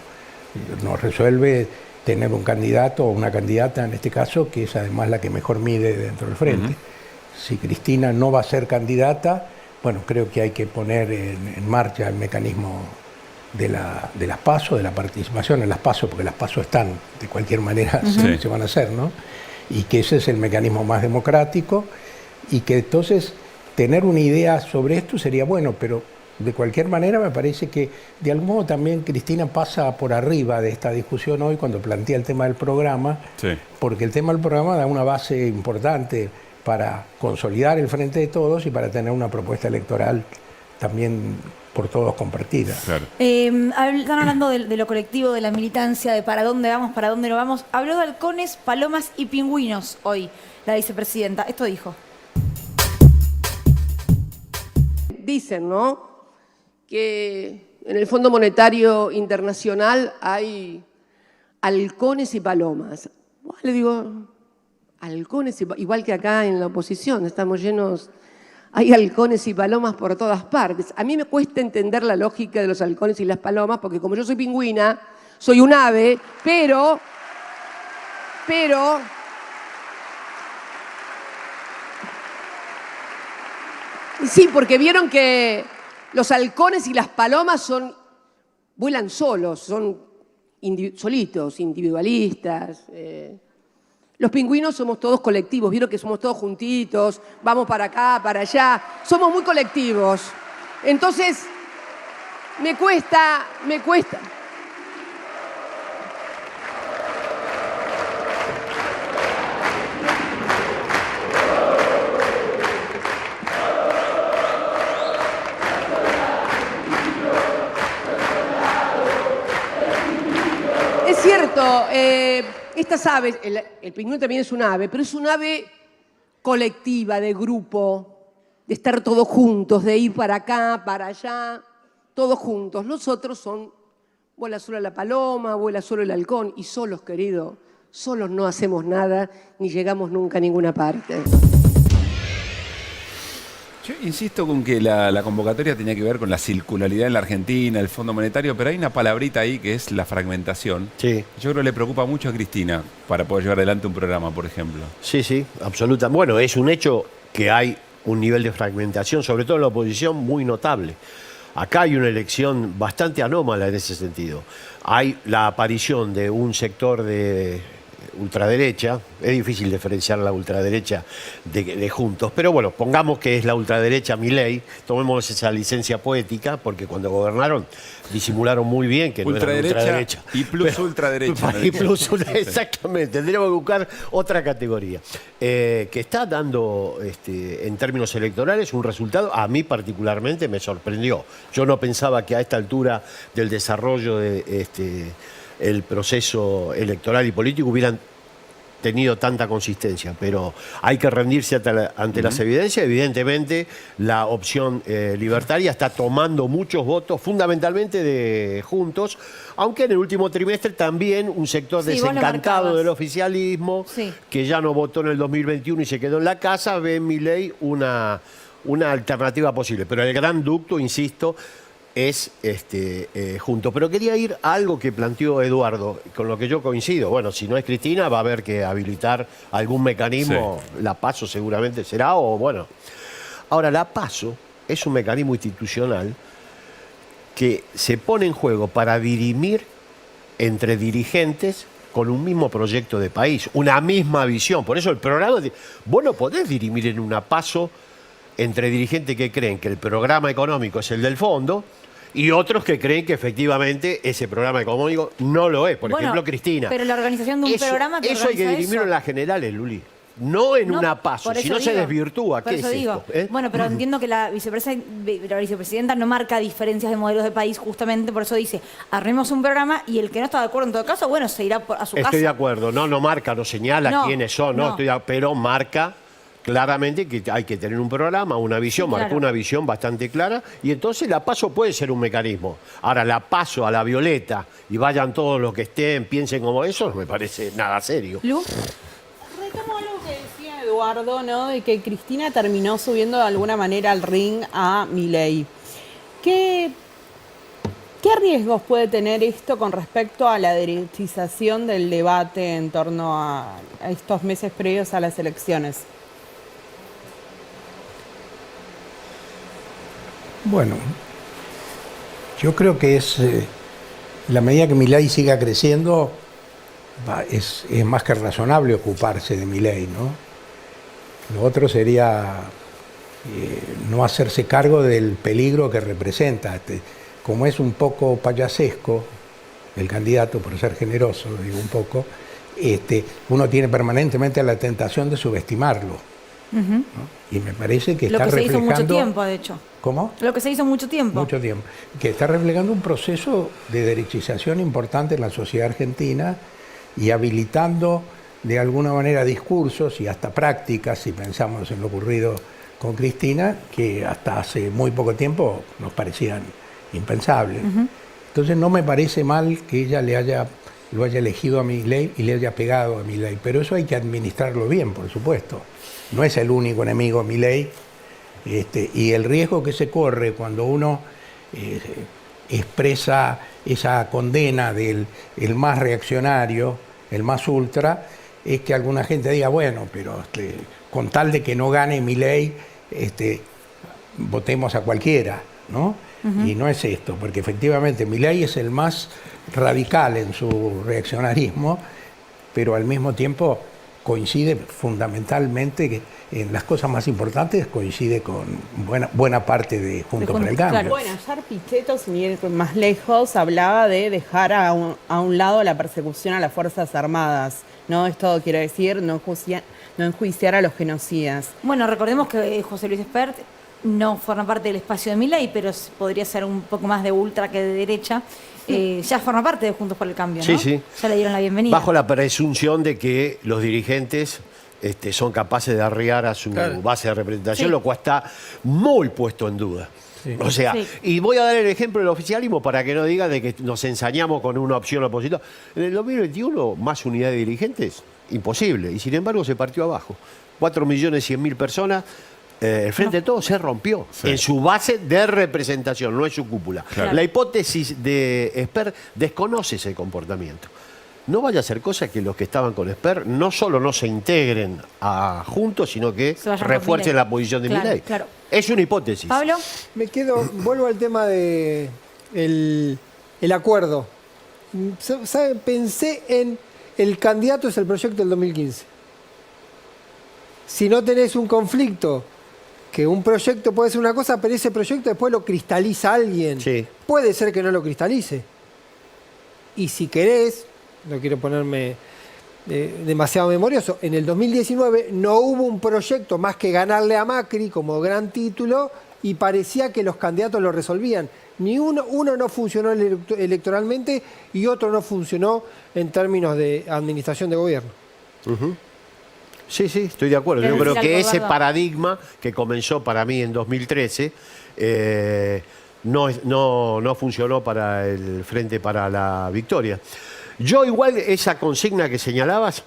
Speaker 14: nos resuelve tener un candidato o una candidata en este caso que es además la que mejor mide dentro del frente. Si Cristina no va a ser candidata, bueno, creo que hay que poner en marcha el mecanismo de las PASO, de la participación en las PASO, porque las PASO están, de cualquier manera, se van a hacer, ¿no? Y que ese es el mecanismo más democrático y que entonces tener una idea sobre esto sería bueno, pero de cualquier manera me parece que de algún modo también Cristina pasa por arriba de esta discusión hoy cuando plantea el tema del programa, porque el tema del programa da una base importante para consolidar el frente de todos y para tener una propuesta electoral también por todos compartida.
Speaker 2: Claro.
Speaker 1: Están hablando de lo colectivo, de la militancia, de para dónde vamos, para dónde no vamos. Habló de halcones, palomas y pingüinos hoy, la vicepresidenta. Esto dijo.
Speaker 11: Dicen, ¿no?, que en el Fondo Monetario Internacional hay halcones y palomas. Bueno, le digo, halcones, igual que acá en la oposición, estamos llenos, hay halcones y palomas por todas partes. A mí me cuesta entender la lógica de los halcones y las palomas, porque como yo soy pingüina, soy un ave, pero sí, porque vieron que los halcones y las palomas vuelan solos, son solitos, individualistas. Los pingüinos somos todos colectivos, vieron que somos todos juntitos, vamos para acá, para allá, somos muy colectivos. Entonces, me cuesta. Es cierto, estas aves, el pingüino también es un ave, pero es un ave colectiva, de grupo, de estar todos juntos, de ir para acá, para allá, todos juntos. Los otros vuela solo la paloma, vuela solo el halcón, y solos, querido, solos no hacemos nada, ni llegamos nunca a ninguna parte.
Speaker 2: Yo insisto con que la convocatoria tenía que ver con la circularidad en la Argentina, el Fondo Monetario, pero hay una palabrita ahí que es la fragmentación.
Speaker 25: Sí.
Speaker 2: Yo creo que le preocupa mucho a Cristina para poder llevar adelante un programa, por ejemplo.
Speaker 25: Sí, absoluta. Bueno, es un hecho que hay un nivel de fragmentación, sobre todo en la oposición, muy notable. Acá hay una elección bastante anómala en ese sentido. Hay la aparición de un sector de ultraderecha, es difícil diferenciar la ultraderecha de Juntos, pero bueno, pongamos que es la ultraderecha Milei, tomemos esa licencia poética, porque cuando gobernaron disimularon muy bien que no eran ultraderecha.
Speaker 2: Y plus ultraderecha.
Speaker 25: Y plus exactamente, tendríamos que buscar otra categoría. Que está dando, en términos electorales, un resultado, a mí particularmente me sorprendió. Yo no pensaba que a esta altura del desarrollo de el proceso electoral y político hubieran tenido tanta consistencia, pero hay que rendirse ante las evidencias. Evidentemente, la opción libertaria está tomando muchos votos, fundamentalmente de Juntos, aunque en el último trimestre también un sector desencantado del oficialismo, que ya no votó en el 2021 y se quedó en la casa, ve en Milei una alternativa posible. Pero el gran ducto, insisto, es Juntos. Pero quería ir a algo que planteó Eduardo, con lo que yo coincido. Bueno, si no es Cristina, va a haber que habilitar algún mecanismo. La PASO seguramente será, o bueno. Ahora, la PASO es un mecanismo institucional que se pone en juego para dirimir entre dirigentes con un mismo proyecto de país, una misma visión. Por eso el programa, vos no podés dirimir en una PASO entre dirigentes que creen que el programa económico es el del fondo y otros que creen que efectivamente ese programa económico no lo es. Por ejemplo, Cristina.
Speaker 1: Pero la organización de un programa que
Speaker 25: eso hay que dirimirlo en las generales, Luli. No en una PASO, si no se desvirtúa.
Speaker 1: Por eso digo. Bueno, pero entiendo que la vicepresidenta no marca diferencias de modelos de país, justamente por eso dice, armemos un programa y el que no está de acuerdo en todo caso, bueno, se irá a su casa.
Speaker 25: Estoy de acuerdo, no marca, no señala quiénes son, pero marca claramente que hay que tener un programa, una visión, marcó una visión bastante clara y entonces la PASO puede ser un mecanismo. Ahora, la PASO a la violeta y vayan todos los que estén, piensen como eso, no me parece nada serio.
Speaker 1: ¿Lu?
Speaker 13: Retomo algo que decía Eduardo, ¿no? De que Cristina terminó subiendo de alguna manera al ring a Milei. ¿Qué riesgos puede tener esto con respecto a la derechización del debate en torno a estos meses previos a las elecciones?
Speaker 14: Bueno, yo creo que es, la medida que Milei siga creciendo, es más que razonable ocuparse de Milei, ¿no? Lo otro sería no hacerse cargo del peligro que representa. Como es un poco payasesco el candidato, por ser generoso, digo un poco, uno tiene permanentemente la tentación de subestimarlo. ¿No? Y me parece que está reflejando... Lo que se hizo mucho
Speaker 1: tiempo, de hecho.
Speaker 14: ¿Cómo?
Speaker 1: Lo que se hizo mucho tiempo.
Speaker 14: Mucho tiempo. Que está reflejando un proceso de derechización importante en la sociedad argentina y habilitando de alguna manera discursos y hasta prácticas, si pensamos en lo ocurrido con Cristina, que hasta hace muy poco tiempo nos parecían impensables. Entonces no me parece mal que ella lo haya elegido a Milei y le haya pegado a Milei, pero eso hay que administrarlo bien, por supuesto. No es el único enemigo Milei, y el riesgo que se corre cuando uno expresa esa condena del el más reaccionario, el más ultra, es que alguna gente diga, bueno, pero con tal de que no gane Milei, votemos a cualquiera, ¿no? Y no es esto, porque efectivamente Milei es el más radical en su reaccionarismo, pero al mismo tiempo coincide fundamentalmente que en las cosas más importantes coincide con buena parte de Juntos por el Cambio.
Speaker 13: Claro. Bueno, ayer Pichetto, sin ir más lejos, hablaba de dejar a un lado la persecución a las Fuerzas Armadas, ¿no? Esto quiere decir no enjuiciar a los genocidas.
Speaker 1: Bueno, recordemos que José Luis Espert no forma parte del espacio de Milei, pero podría ser un poco más de ultra que de derecha. Ya forma parte de Juntos por el Cambio, ¿no?
Speaker 25: Sí.
Speaker 1: Ya le dieron la bienvenida.
Speaker 25: Bajo la presunción de que los dirigentes son capaces de arriar a su base de representación, lo cual está muy puesto en duda. O sea, y voy a dar el ejemplo del oficialismo para que no digan de que nos ensañamos con una opción opositora. En el 2021, más unidad de dirigentes, imposible. Y sin embargo se partió abajo. 4.100.000 personas. El Frente de Todos se rompió en su base de representación, no en su cúpula. Claro. La hipótesis de Esper desconoce ese comportamiento. No vaya a ser cosa que los que estaban con Esper no solo no se integren a Juntos, sino que refuercen la posición de Milei. Claro. Es una hipótesis.
Speaker 1: Pablo.
Speaker 8: Vuelvo al tema de el acuerdo. ¿Sabe? Pensé en el candidato es el proyecto del 2015. Si no tenés un conflicto, que un proyecto puede ser una cosa, pero ese proyecto después lo cristaliza alguien.
Speaker 25: Sí.
Speaker 8: Puede ser que no lo cristalice. Y si querés, no quiero ponerme demasiado memorioso, en el 2019 no hubo un proyecto más que ganarle a Macri como gran título y parecía que los candidatos lo resolvían. Ni uno no funcionó electoralmente y otro no funcionó en términos de administración de gobierno.
Speaker 25: Sí, estoy de acuerdo. Yo creo que ese paradigma que comenzó para mí en 2013 no funcionó para el Frente para la Victoria. Yo igual esa consigna que señalabas,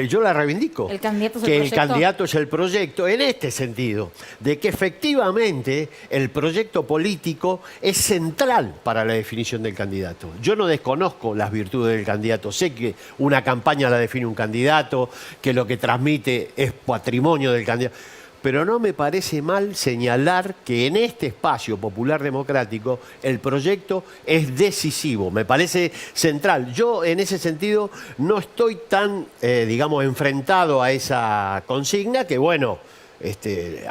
Speaker 25: yo la reivindico.
Speaker 1: El candidato es
Speaker 25: que el candidato es el proyecto, en este sentido, de que efectivamente el proyecto político es central para la definición del candidato. Yo no desconozco las virtudes del candidato, sé que una campaña la define un candidato, que lo que transmite es patrimonio del candidato, pero no me parece mal señalar que en este espacio popular democrático el proyecto es decisivo, me parece central. Yo en ese sentido no estoy tan, digamos, enfrentado a esa consigna, que bueno,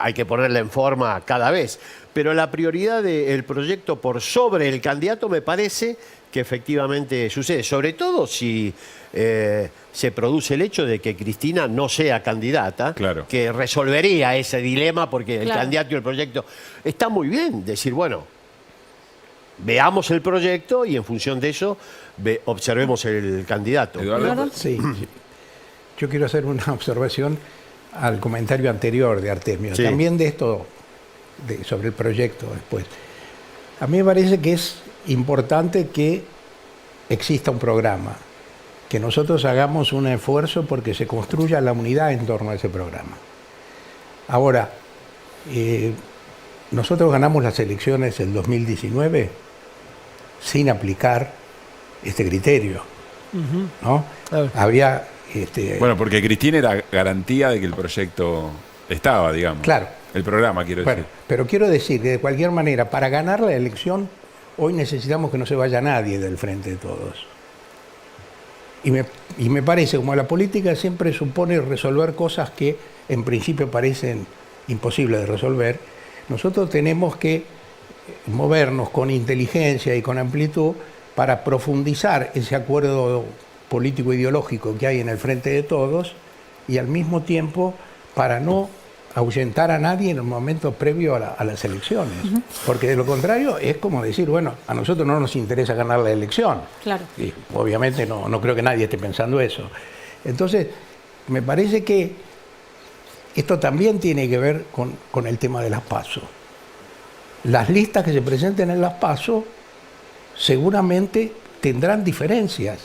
Speaker 25: hay que ponerla en forma cada vez. Pero la prioridad del proyecto por sobre el candidato me parece que efectivamente sucede, sobre todo si se produce el hecho de que Cristina no sea candidata, que resolvería ese dilema, porque el candidato y el proyecto... Está muy bien decir, bueno, veamos el proyecto y en función de eso observemos el candidato.
Speaker 14: ¿Eduardo? Sí. Yo quiero hacer una observación al comentario anterior de Artemio, también de esto, sobre el proyecto después. A mí me parece que es importante que exista un programa, que nosotros hagamos un esfuerzo porque se construya la unidad en torno a ese programa. Ahora, nosotros ganamos las elecciones el 2019 sin aplicar este criterio, ¿no? Había...
Speaker 2: Bueno, porque Cristina era garantía de que el proyecto estaba, digamos.
Speaker 14: Claro.
Speaker 2: El programa, quiero decir.
Speaker 14: Pero quiero decir que de cualquier manera, para ganar la elección, hoy necesitamos que no se vaya nadie del Frente de Todos. Y me parece, como la política siempre supone resolver cosas que en principio parecen imposibles de resolver, nosotros tenemos que movernos con inteligencia y con amplitud para profundizar ese acuerdo político-ideológico que hay en el Frente de Todos y al mismo tiempo para no ahuyentar a nadie en el momento previo a las elecciones. Porque de lo contrario es como decir, bueno, a nosotros no nos interesa ganar la elección.
Speaker 1: Claro.
Speaker 14: Y obviamente no creo que nadie esté pensando eso. Entonces, me parece que esto también tiene que ver con el tema de las PASO. Las listas que se presenten en las PASO seguramente tendrán diferencias,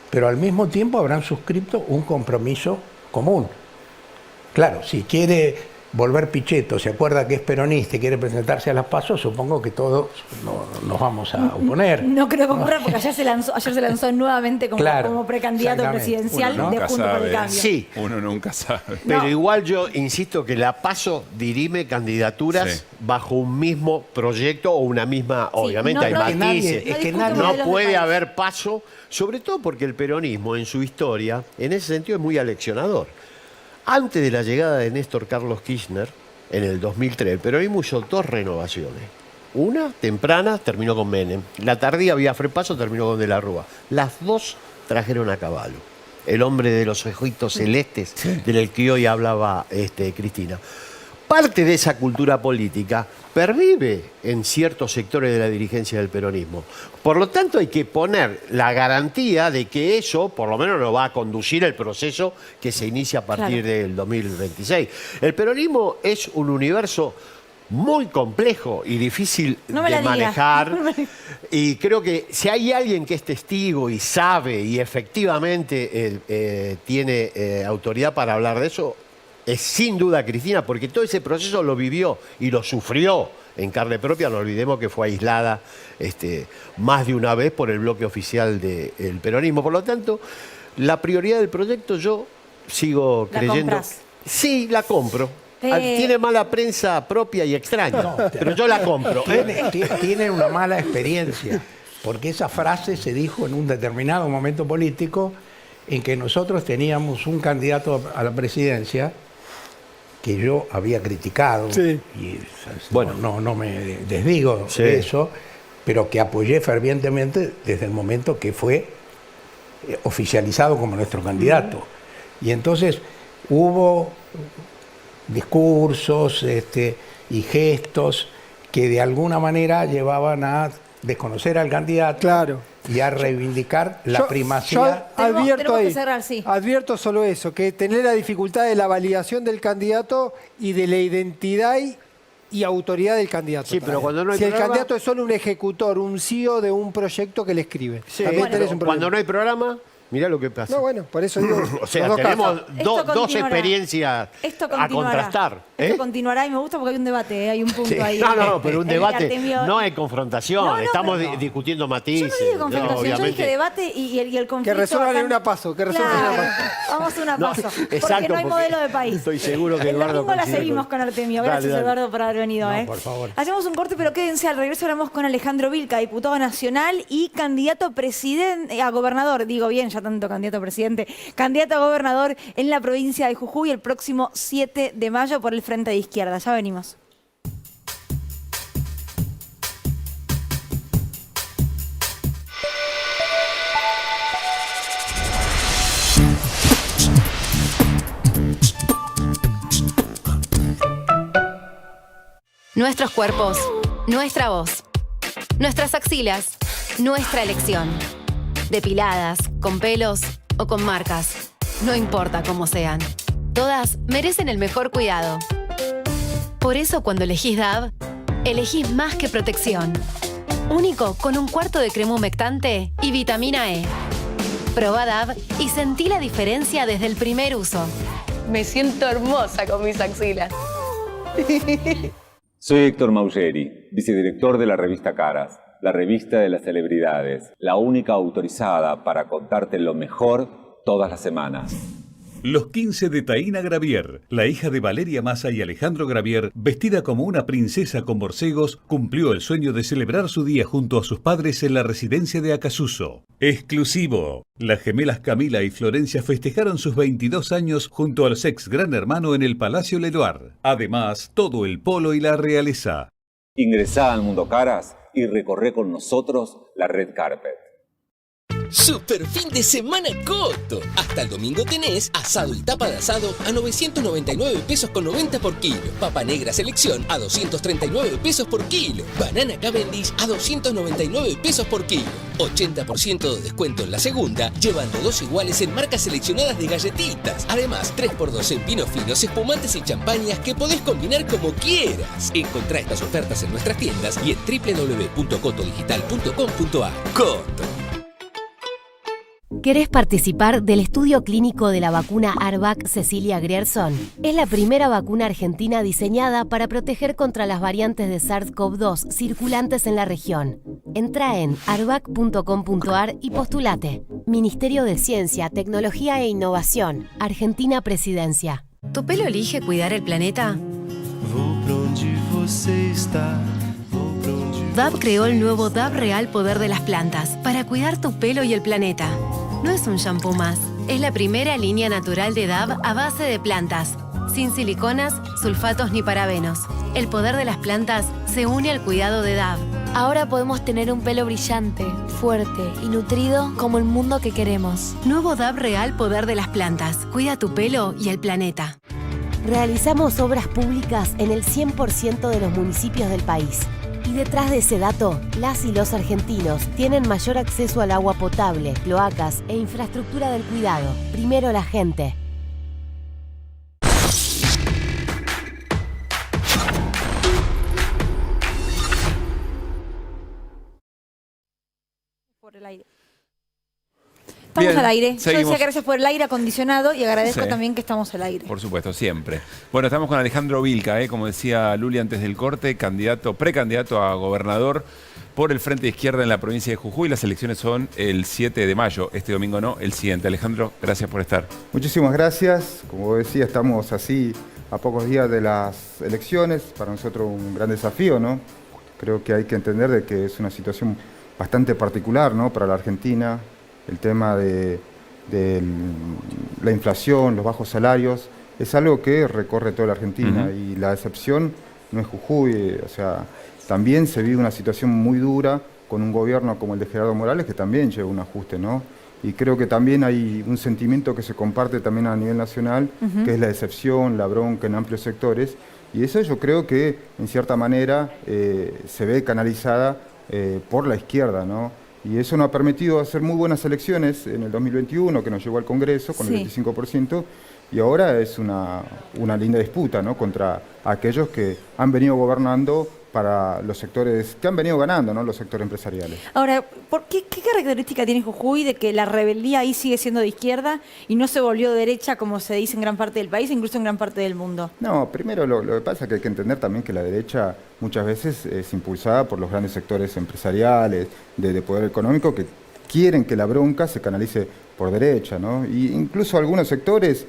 Speaker 14: pero al mismo tiempo habrán suscrito un compromiso común. Claro, si quiere volver Pichetto, se acuerda que es peronista y quiere presentarse a las PASO, supongo que todos nos vamos a oponer.
Speaker 1: No creo que ocurra porque ayer se lanzó nuevamente como precandidato presidencial de Juntos por el Cambio.
Speaker 25: Sí.
Speaker 2: Uno nunca sabe.
Speaker 25: Pero igual yo insisto que la PASO dirime candidaturas bajo un mismo proyecto o una misma, obviamente hay matices. No puede haber PASO, sobre todo porque el peronismo en su historia, en ese sentido es muy aleccionador. Antes de la llegada de Néstor Carlos Kirchner, en el 2003, el peronismo hizo dos renovaciones. Una, temprana, terminó con Menem. La tardía, Biafra Paso, terminó con De la Rúa. Las dos trajeron a Caballo, el hombre de los ojitos celestes del que hoy hablaba Cristina. Parte de esa cultura política pervive en ciertos sectores de la dirigencia del peronismo. Por lo tanto, hay que poner la garantía de que eso, por lo menos, no va a conducir el proceso que se inicia a partir del 2026. El peronismo es un universo muy complejo y difícil de manejar. Y creo que si hay alguien que es testigo y sabe y efectivamente tiene autoridad para hablar de eso, es sin duda Cristina, porque todo ese proceso lo vivió y lo sufrió en carne propia. No olvidemos que fue aislada más de una vez por el bloque oficial del peronismo. Por lo tanto, la prioridad del proyecto yo sigo creyendo...
Speaker 1: ¿Compras?
Speaker 25: Sí, la compro. Tiene mala prensa propia y extraña, pero yo la compro.
Speaker 14: Tiene una mala experiencia, porque esa frase se dijo en un determinado momento político en que nosotros teníamos un candidato a la presidencia que yo había criticado, y bueno, no me desdigo de eso, pero que apoyé fervientemente desde el momento que fue oficializado como nuestro candidato. Y entonces hubo discursos y gestos que de alguna manera llevaban a desconocer al candidato y a reivindicar la primacía.
Speaker 8: Advierto solo eso, que tener la dificultad de la validación del candidato y de la identidad y autoridad del candidato.
Speaker 25: Sí, pero cuando no hay
Speaker 8: si
Speaker 25: programa,
Speaker 8: el candidato es solo un ejecutor, un CEO de un proyecto que le escribe.
Speaker 25: Sí, cuando no hay programa, Mirá lo que pasa.
Speaker 8: No, bueno, por eso digo.
Speaker 25: O sea,
Speaker 8: los dos
Speaker 25: tenemos
Speaker 8: casos.
Speaker 25: dos experiencias
Speaker 1: Esto
Speaker 25: a
Speaker 1: continuará.
Speaker 25: contrastar.
Speaker 1: Esto continuará y me gusta porque hay un debate, hay un punto
Speaker 25: Sí.
Speaker 1: ahí.
Speaker 25: No, pero un debate
Speaker 1: Artemio.
Speaker 25: no hay confrontación.
Speaker 1: No,
Speaker 25: Estamos
Speaker 1: pero
Speaker 25: discutiendo
Speaker 1: Yo
Speaker 25: matices.
Speaker 1: no dije confrontación, yo
Speaker 25: obviamente.
Speaker 1: dije debate y el conflicto.
Speaker 8: Que resuelvan
Speaker 1: acá-
Speaker 8: en una paso, que resuelvan en una
Speaker 1: Claro,
Speaker 8: paso.
Speaker 1: vamos a una
Speaker 25: No,
Speaker 1: paso. Porque
Speaker 25: exacto,
Speaker 1: no hay
Speaker 25: porque
Speaker 1: modelo de país.
Speaker 25: estoy seguro que
Speaker 1: El
Speaker 25: Eduardo
Speaker 1: domingo la
Speaker 25: coincide
Speaker 1: seguimos
Speaker 25: con-
Speaker 1: con Artemio.
Speaker 25: Dale,
Speaker 1: Gracias,
Speaker 25: dale.
Speaker 1: Eduardo, por haber venido.
Speaker 25: No, por favor.
Speaker 1: Hacemos un corte, pero quédense. Al regreso hablamos con Alejandro Vilca, diputado nacional y candidato a gobernador. Digo bien, ya tanto candidato a presidente. Candidato a gobernador en la provincia de Jujuy el próximo 7 de mayo por el Frente de Izquierda. Ya venimos.
Speaker 19: Nuestros cuerpos, nuestra voz. Nuestras axilas, nuestra elección. Depiladas, con pelos o con marcas. No importa cómo sean. Todas merecen el mejor cuidado. Por eso cuando elegís DAV, elegís más que protección. Único con un cuarto de crema humectante y vitamina E. Proba DAV y sentí la diferencia desde el primer uso.
Speaker 17: Me siento hermosa con mis axilas.
Speaker 4: Soy Héctor Maugeri, vicedirector de la revista Caras, la revista de las celebridades, la única autorizada para contarte lo mejor todas las semanas.
Speaker 5: Los 15 de Taína Gravier, la hija de Valeria Massa y Alejandro Gravier, vestida como una princesa con borcegos, cumplió el sueño de celebrar su día junto a sus padres en la residencia de Acasuso. Exclusivo. Las gemelas Camila y Florencia festejaron sus 22 años junto al ex Gran Hermano en el Palacio Leloir. Además, todo el polo y la realeza.
Speaker 4: Ingresá al Mundo Caras y recorre con nosotros la Red Carpet.
Speaker 23: Super fin de semana Coto. Hasta el domingo tenés asado y tapa de asado a 999 pesos con 90 por kilo. Papa negra selección a 239 pesos por kilo. Banana Cavendish a 299 pesos por kilo. 80% de descuento en la segunda, llevando 2 iguales en marcas seleccionadas de galletitas. Además, 3x2 en vinos finos, espumantes y champañas que podés combinar como quieras. Encontrá estas ofertas en nuestras tiendas y en www.cotodigital.com.ar. Coto.
Speaker 24: ¿Querés participar del estudio clínico de la vacuna ARVAC Cecilia Grierson? Es la primera vacuna argentina diseñada para proteger contra las variantes de SARS-CoV-2 circulantes en la región. Entrá en arvac.com.ar y postulate. Ministerio de Ciencia, Tecnología e Innovación. Argentina Presidencia.
Speaker 19: ¿Tu pelo elige cuidar el planeta? DAV creó el nuevo DAV Real Poder de las Plantas para cuidar tu pelo y el planeta. No es un shampoo más, es la primera línea natural de DAV a base de plantas, sin siliconas, sulfatos ni parabenos. El poder de las plantas se une al cuidado de DAV.
Speaker 20: Ahora podemos tener un pelo brillante, fuerte y nutrido como el mundo que queremos.
Speaker 19: Nuevo DAV Real Poder de las Plantas. Cuida tu pelo y el planeta.
Speaker 24: Realizamos obras públicas en el 100% de los municipios del país. Y detrás de ese dato, las y los argentinos tienen mayor acceso al agua potable, cloacas e infraestructura del cuidado. Primero la gente.
Speaker 1: Por el aire. Estamos
Speaker 2: Bien,
Speaker 1: al aire. Yo
Speaker 2: seguimos.
Speaker 1: decía gracias por el aire acondicionado y agradezco
Speaker 2: Sí.
Speaker 1: también que estamos al aire.
Speaker 2: Por supuesto, siempre. Bueno, estamos con Alejandro Vilca, como decía Luli antes del corte, precandidato a gobernador por el Frente de Izquierda en la provincia de Jujuy. Las elecciones son el 7 de mayo, este domingo no, el siguiente. Alejandro, gracias por estar.
Speaker 7: Muchísimas gracias. Como decía, estamos así a pocos días de las elecciones. Para nosotros un gran desafío, ¿no? Creo que hay que entender de que es una situación bastante particular, ¿no? Para la Argentina. El tema de la inflación, los bajos salarios, es algo que recorre toda la Argentina. Y la excepción no es Jujuy, o sea, también se vive una situación muy dura con un gobierno como el de Gerardo Morales que también lleva un ajuste, ¿no? Y creo que también hay un sentimiento que se comparte también a nivel nacional, que es la decepción, la bronca en amplios sectores, y eso yo creo que en cierta manera se ve canalizada por la izquierda, ¿no? Y eso nos ha permitido hacer muy buenas elecciones en el 2021, que nos llevó al Congreso con el 25%, y ahora es una linda disputa, ¿no? Contra aquellos que han venido gobernando para los sectores que han venido ganando, ¿no? Los sectores empresariales.
Speaker 1: Ahora, ¿qué característica tiene Jujuy de que la rebeldía ahí sigue siendo de izquierda y no se volvió de derecha como se dice en gran parte del país, incluso en gran parte del mundo?
Speaker 7: No, primero lo que pasa es que hay que entender también que la derecha muchas veces es impulsada por los grandes sectores empresariales, de poder económico, que quieren que la bronca se canalice por derecha, ¿no? Y incluso algunos sectores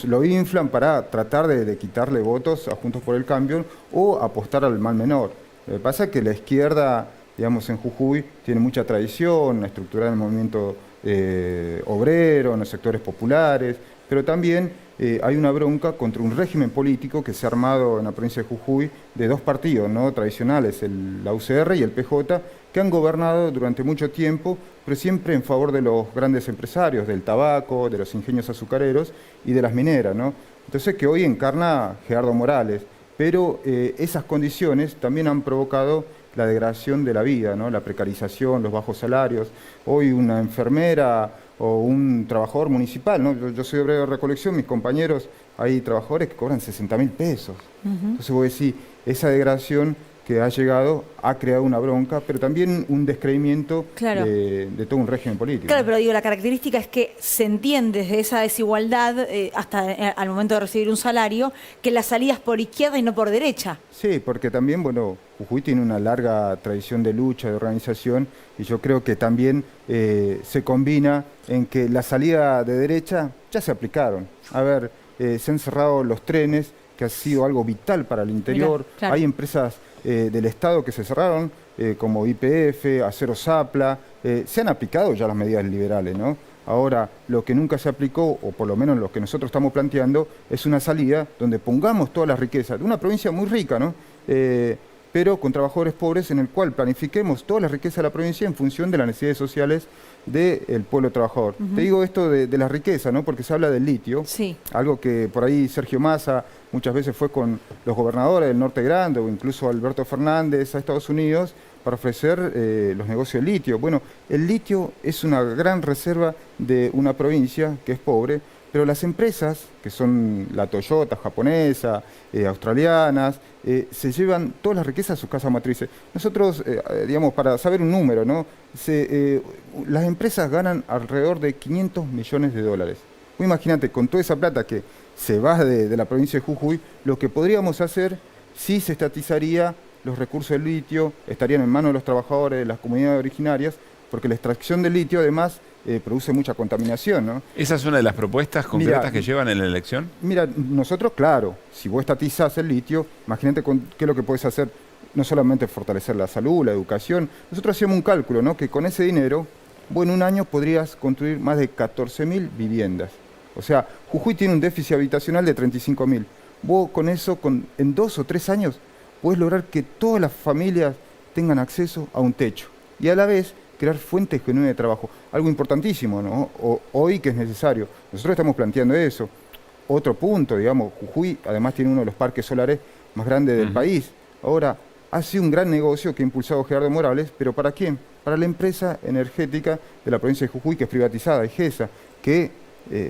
Speaker 7: lo inflan para tratar de quitarle votos a Juntos por el Cambio o apostar al mal menor. Lo que pasa es que la izquierda, digamos, en Jujuy tiene mucha tradición, estructurada en el movimiento obrero, en los sectores populares, pero también hay una bronca contra un régimen político que se ha armado en la provincia de Jujuy de dos partidos, ¿no?, tradicionales, la UCR y el PJ, que han gobernado durante mucho tiempo, pero siempre en favor de los grandes empresarios, del tabaco, de los ingenios azucareros y de las mineras, ¿no? Entonces, que hoy encarna Gerardo Morales, pero esas condiciones también han provocado la degradación de la vida, ¿no?, la precarización, los bajos salarios. Hoy una enfermera o un trabajador municipal, ¿no? Yo soy obrero de recolección, mis compañeros, hay trabajadores que cobran 60.000 pesos. Entonces vos decís, esa degradación que ha llegado ha creado una bronca, pero también un descreimiento de todo un régimen político.
Speaker 1: Claro, pero digo, la característica es que se entiende desde esa desigualdad hasta al momento de recibir un salario, que la salida es por izquierda y no por derecha.
Speaker 7: Sí, porque también, bueno, Jujuy tiene una larga tradición de lucha, de organización, y yo creo que también se combina en que la salida de derecha ya se aplicaron. A ver, se han cerrado los trenes, que ha sido algo vital para el interior.
Speaker 1: Mirá, claro.
Speaker 7: Hay empresas del Estado que se cerraron, como YPF, Acero Zapla, se han aplicado ya las medidas liberales, ¿no? Ahora, lo que nunca se aplicó, o por lo menos lo que nosotros estamos planteando, es una salida donde pongamos todas las riquezas de una provincia muy rica, ¿no? Pero con trabajadores pobres, en el cual planifiquemos toda la riqueza de la provincia en función de las necesidades sociales del pueblo trabajador. Te digo esto de la riqueza, ¿no?, porque se habla del litio, algo que por ahí Sergio Massa muchas veces fue con los gobernadores del Norte Grande o incluso Alberto Fernández a Estados Unidos para ofrecer los negocios de litio. Bueno, el litio es una gran reserva de una provincia que es pobre, pero las empresas, que son la Toyota japonesa, australianas, se llevan todas las riquezas a sus casas matrices. Nosotros, digamos, para saber un número, ¿no?, las empresas ganan alrededor de 500 millones de dólares. Imagínate, con toda esa plata que se va de la provincia de Jujuy, lo que podríamos hacer si se estatizaría los recursos del litio, estarían en manos de los trabajadores, de las comunidades originarias, porque la extracción del litio además produce mucha contaminación, ¿no?
Speaker 2: ¿Esa es una de las propuestas concretas que llevan en la elección?
Speaker 7: Mira, nosotros, claro, si vos estatizás el litio, imagínate qué es lo que podés hacer, no solamente fortalecer la salud, la educación. Nosotros hacíamos un cálculo, ¿no?, que con ese dinero, vos en un año podrías construir más de 14.000 viviendas. O sea, Jujuy tiene un déficit habitacional de 35.000. Vos con eso, en 2 o 3 años, podés lograr que todas las familias tengan acceso a un techo. Y a la vez, crear fuentes genuinas de trabajo. Algo importantísimo, ¿no?, hoy que es necesario. Nosotros estamos planteando eso. Otro punto, digamos, Jujuy además tiene uno de los parques solares más grandes del país. Ahora, ha sido un gran negocio que ha impulsado Gerardo Morales, pero ¿para quién? Para la empresa energética de la provincia de Jujuy, que es privatizada, EGESA, que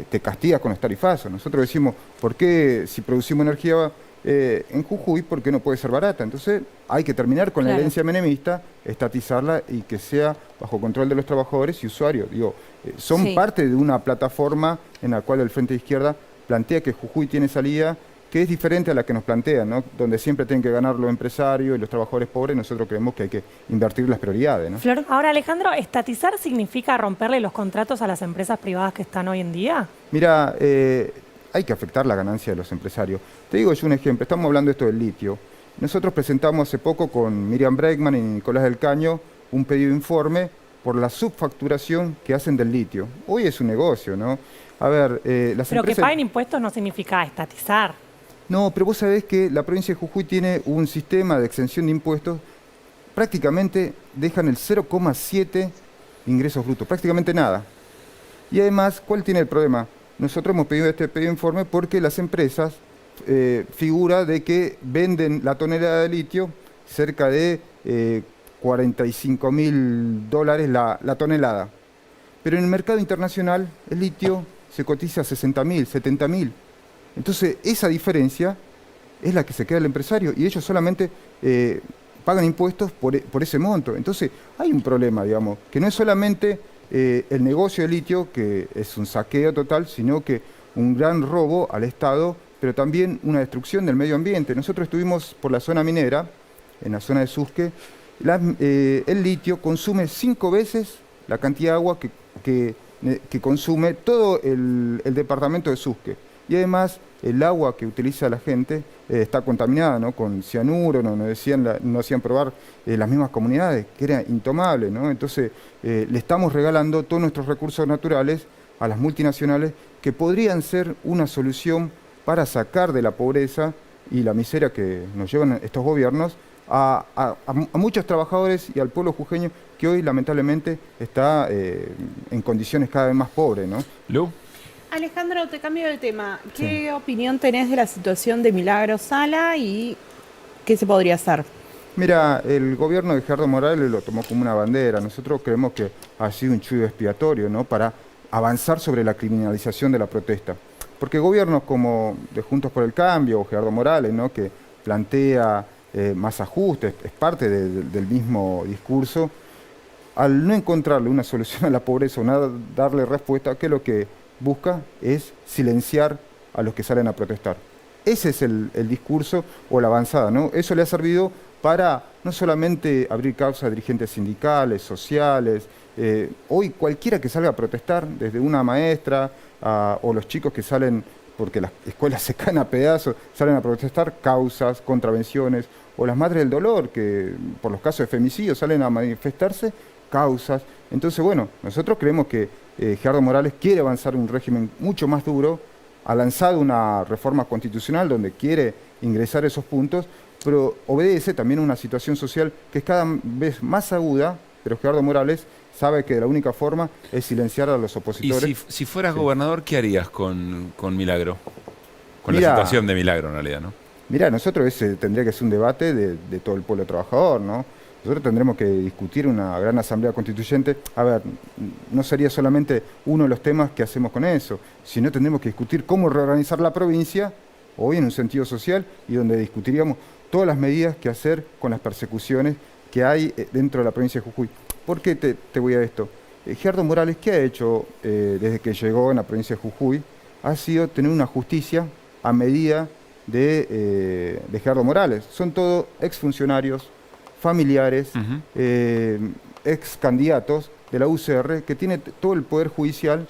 Speaker 7: te castiga con los tarifazos. Nosotros decimos, ¿por qué si producimos energía en Jujuy, por qué no puede ser barata? Entonces hay que terminar con la herencia menemista, estatizarla y que sea bajo control de los trabajadores y usuarios. Digo, son parte de una plataforma en la cual el Frente de Izquierda plantea que Jujuy tiene salida, que es diferente a la que nos plantean, ¿no?, donde siempre tienen que ganar los empresarios y los trabajadores pobres. Nosotros creemos que hay que invertir las prioridades, ¿no?
Speaker 3: Flor. Ahora, Alejandro, ¿estatizar significa romperle los contratos a las empresas privadas que están hoy en día?
Speaker 7: Mira, hay que afectar la ganancia de los empresarios. Te digo yo un ejemplo, estamos hablando de esto del litio. Nosotros presentamos hace poco con Miriam Bregman y Nicolás del Caño un pedido de informe por la subfacturación que hacen del litio. Hoy es un negocio, ¿no? A ver, las
Speaker 3: Pero
Speaker 7: empresas...
Speaker 3: que paguen impuestos no significa estatizar.
Speaker 7: No, pero vos sabés que la provincia de Jujuy tiene un sistema de exención de impuestos, prácticamente dejan el 0,7 ingresos brutos, prácticamente nada. Y además, ¿cuál tiene el problema? Nosotros hemos pedido este pedido de informe porque las empresas figura de que venden la tonelada de litio cerca de $45.000 la tonelada. Pero en el mercado internacional el litio se cotiza a 60.000, 70.000. Entonces, esa diferencia es la que se queda el empresario y ellos solamente pagan impuestos por ese monto. Entonces hay un problema, digamos, que no es solamente el negocio del litio, que es un saqueo total, sino que un gran robo al Estado, pero también una destrucción del medio ambiente. Nosotros estuvimos por la zona minera, en la zona de Susque. El litio consume 5 veces la cantidad de agua que consume todo el departamento de Susque. Y además el agua que utiliza la gente está contaminada, ¿no? Con cianuro, nos hacían probar las mismas comunidades, que era intomable, ¿no? Entonces le estamos regalando todos nuestros recursos naturales a las multinacionales que podrían ser una solución para sacar de la pobreza y la miseria que nos llevan estos gobiernos a muchos trabajadores y al pueblo jujeño que hoy lamentablemente está en condiciones cada vez más pobres, ¿no?
Speaker 2: Lu.
Speaker 13: Alejandro, te cambio de tema. ¿Qué opinión tenés de la situación de Milagro Sala y qué se podría hacer?
Speaker 7: Mira, el gobierno de Gerardo Morales lo tomó como una bandera. Nosotros creemos que ha sido un chivo expiatorio, ¿no? Para avanzar sobre la criminalización de la protesta. Porque gobiernos como de Juntos por el Cambio o Gerardo Morales, ¿no? Que plantea más ajustes, es parte del mismo discurso, al no encontrarle una solución a la pobreza o nada, darle respuesta, ¿qué es lo que busca? Es silenciar a los que salen a protestar. Ese es el discurso o la avanzada, ¿no? Eso le ha servido para no solamente abrir causa a dirigentes sindicales, sociales, hoy cualquiera que salga a protestar, desde una maestra o los chicos que salen, porque las escuelas se caen a pedazos, salen a protestar, causas, contravenciones, o las madres del dolor, que por los casos de femicidio salen a manifestarse, causas. Entonces, bueno, nosotros creemos que Gerardo Morales quiere avanzar en un régimen mucho más duro, ha lanzado una reforma constitucional donde quiere ingresar esos puntos, pero obedece también a una situación social que es cada vez más aguda, pero Gerardo Morales sabe que la única forma es silenciar a los opositores.
Speaker 2: Y si fueras gobernador, ¿qué harías con Milagro? Con la situación de Milagro, en realidad, ¿no?
Speaker 7: Mira, nosotros ese tendría que ser un debate de todo el pueblo trabajador, ¿no? Nosotros tendremos que discutir una gran asamblea constituyente. A ver, no sería solamente uno de los temas que hacemos con eso, sino tendremos que discutir cómo reorganizar la provincia, hoy en un sentido social, y donde discutiríamos todas las medidas que hacer con las persecuciones que hay dentro de la provincia de Jujuy. ¿Por qué te voy a esto? Gerardo Morales, ¿qué ha hecho desde que llegó en la provincia de Jujuy? Ha sido tener una justicia a medida de Gerardo Morales. Son todos exfuncionarios, familiares, ex candidatos de la UCR, que tiene todo el poder judicial.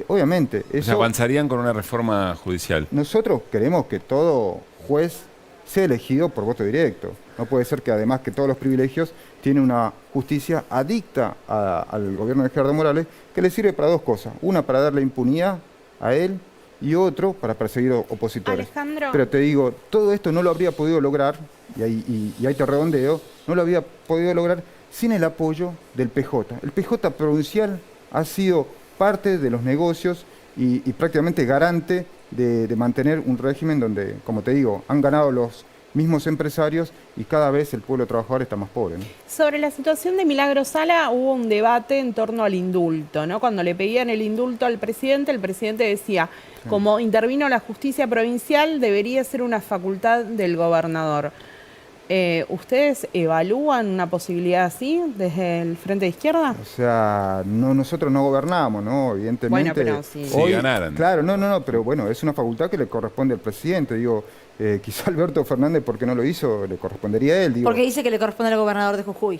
Speaker 7: Obviamente, eso,
Speaker 2: o sea, avanzarían con una reforma judicial.
Speaker 7: Nosotros queremos que todo juez sea elegido por voto directo. No puede ser que además que todos los privilegios tiene una justicia adicta al gobierno de Gerardo Morales, que le sirve para dos cosas. Una, para darle impunidad a él, y otro, para perseguir opositores.
Speaker 13: Alejandro.
Speaker 7: Pero te digo, todo esto no lo habría podido lograr, y ahí te redondeo, no lo habría podido lograr sin el apoyo del PJ. El PJ provincial ha sido parte de los negocios y prácticamente garante de mantener un régimen donde, como te digo, han ganado los mismos empresarios y cada vez el pueblo trabajador está más pobre, ¿no?
Speaker 13: Sobre la situación de Milagro Sala hubo un debate en torno al indulto, ¿no? Cuando le pedían el indulto al presidente, el presidente decía, como intervino la justicia provincial, debería ser una facultad del gobernador. ¿Ustedes evalúan una posibilidad así desde el Frente de Izquierda?
Speaker 7: O sea, nosotros no gobernamos, ¿no? Evidentemente.
Speaker 13: Bueno, pero sí.
Speaker 7: Hoy,
Speaker 2: si ganaran.
Speaker 7: Claro, no, pero bueno, es una facultad que le corresponde al presidente. Digo, quizá Alberto Fernández, porque no lo hizo, le correspondería a él. Digo.
Speaker 1: Porque dice que le corresponde al gobernador de Jujuy.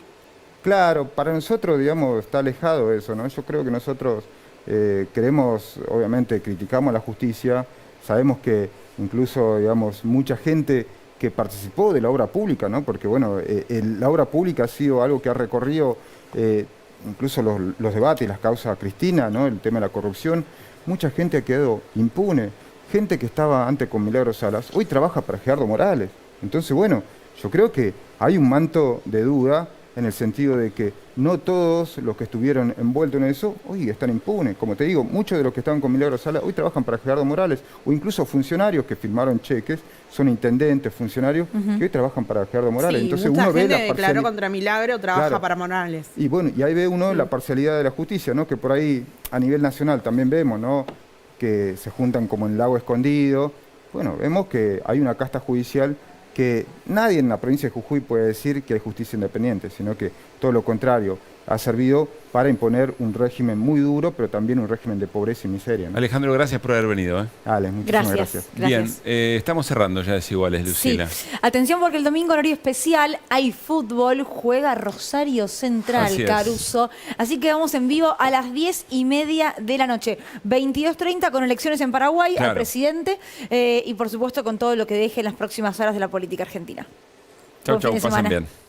Speaker 7: Claro, para nosotros, digamos, está alejado eso, ¿no? Yo creo que nosotros queremos, obviamente, criticamos a la justicia, sabemos que incluso, digamos, mucha gente que participó de la obra pública, ¿no? Porque, bueno, la obra pública ha sido algo que ha recorrido incluso los debates, las causas Cristina, ¿no? El tema de la corrupción. Mucha gente ha quedado impune. Gente que estaba antes con Milagro Salas, hoy trabaja para Gerardo Morales. Entonces, bueno, yo creo que hay un manto de duda en el sentido de que no todos los que estuvieron envueltos en eso hoy están impunes. Como te digo, muchos de los que estaban con Milagro Sala hoy trabajan para Gerardo Morales, o incluso funcionarios que firmaron cheques, son intendentes, funcionarios, que hoy trabajan para Gerardo Morales.
Speaker 13: Sí,
Speaker 26: entonces
Speaker 13: mucha
Speaker 7: uno ve
Speaker 13: gente
Speaker 7: la
Speaker 13: declaró contra Milagro, trabaja para Morales.
Speaker 7: Y bueno, y ahí ve uno la parcialidad de la justicia, ¿no? Que por ahí a nivel nacional también vemos, ¿no? Que se juntan como en lago escondido, bueno, vemos que hay una casta judicial que nadie en la provincia de Jujuy puede decir que hay justicia independiente, sino que todo lo contrario, ha servido para imponer un régimen muy duro, pero también un régimen de pobreza y miseria, ¿no?
Speaker 2: Alejandro, gracias por haber venido.
Speaker 7: Ale, muchísimas gracias.
Speaker 2: Bien, estamos cerrando ya Desiguales, Lucila.
Speaker 1: Sí. Atención porque el domingo en horario especial hay fútbol, juega Rosario Central,
Speaker 2: Así es.
Speaker 1: Caruso. Así que vamos en vivo a las 10:30 de la noche. 22:30 con elecciones en Paraguay al presidente y por supuesto con todo lo que deje en las próximas horas de la política argentina.
Speaker 2: Chau,
Speaker 1: Buen fin
Speaker 2: chau,
Speaker 1: de
Speaker 2: pasen
Speaker 1: semana.
Speaker 2: bien.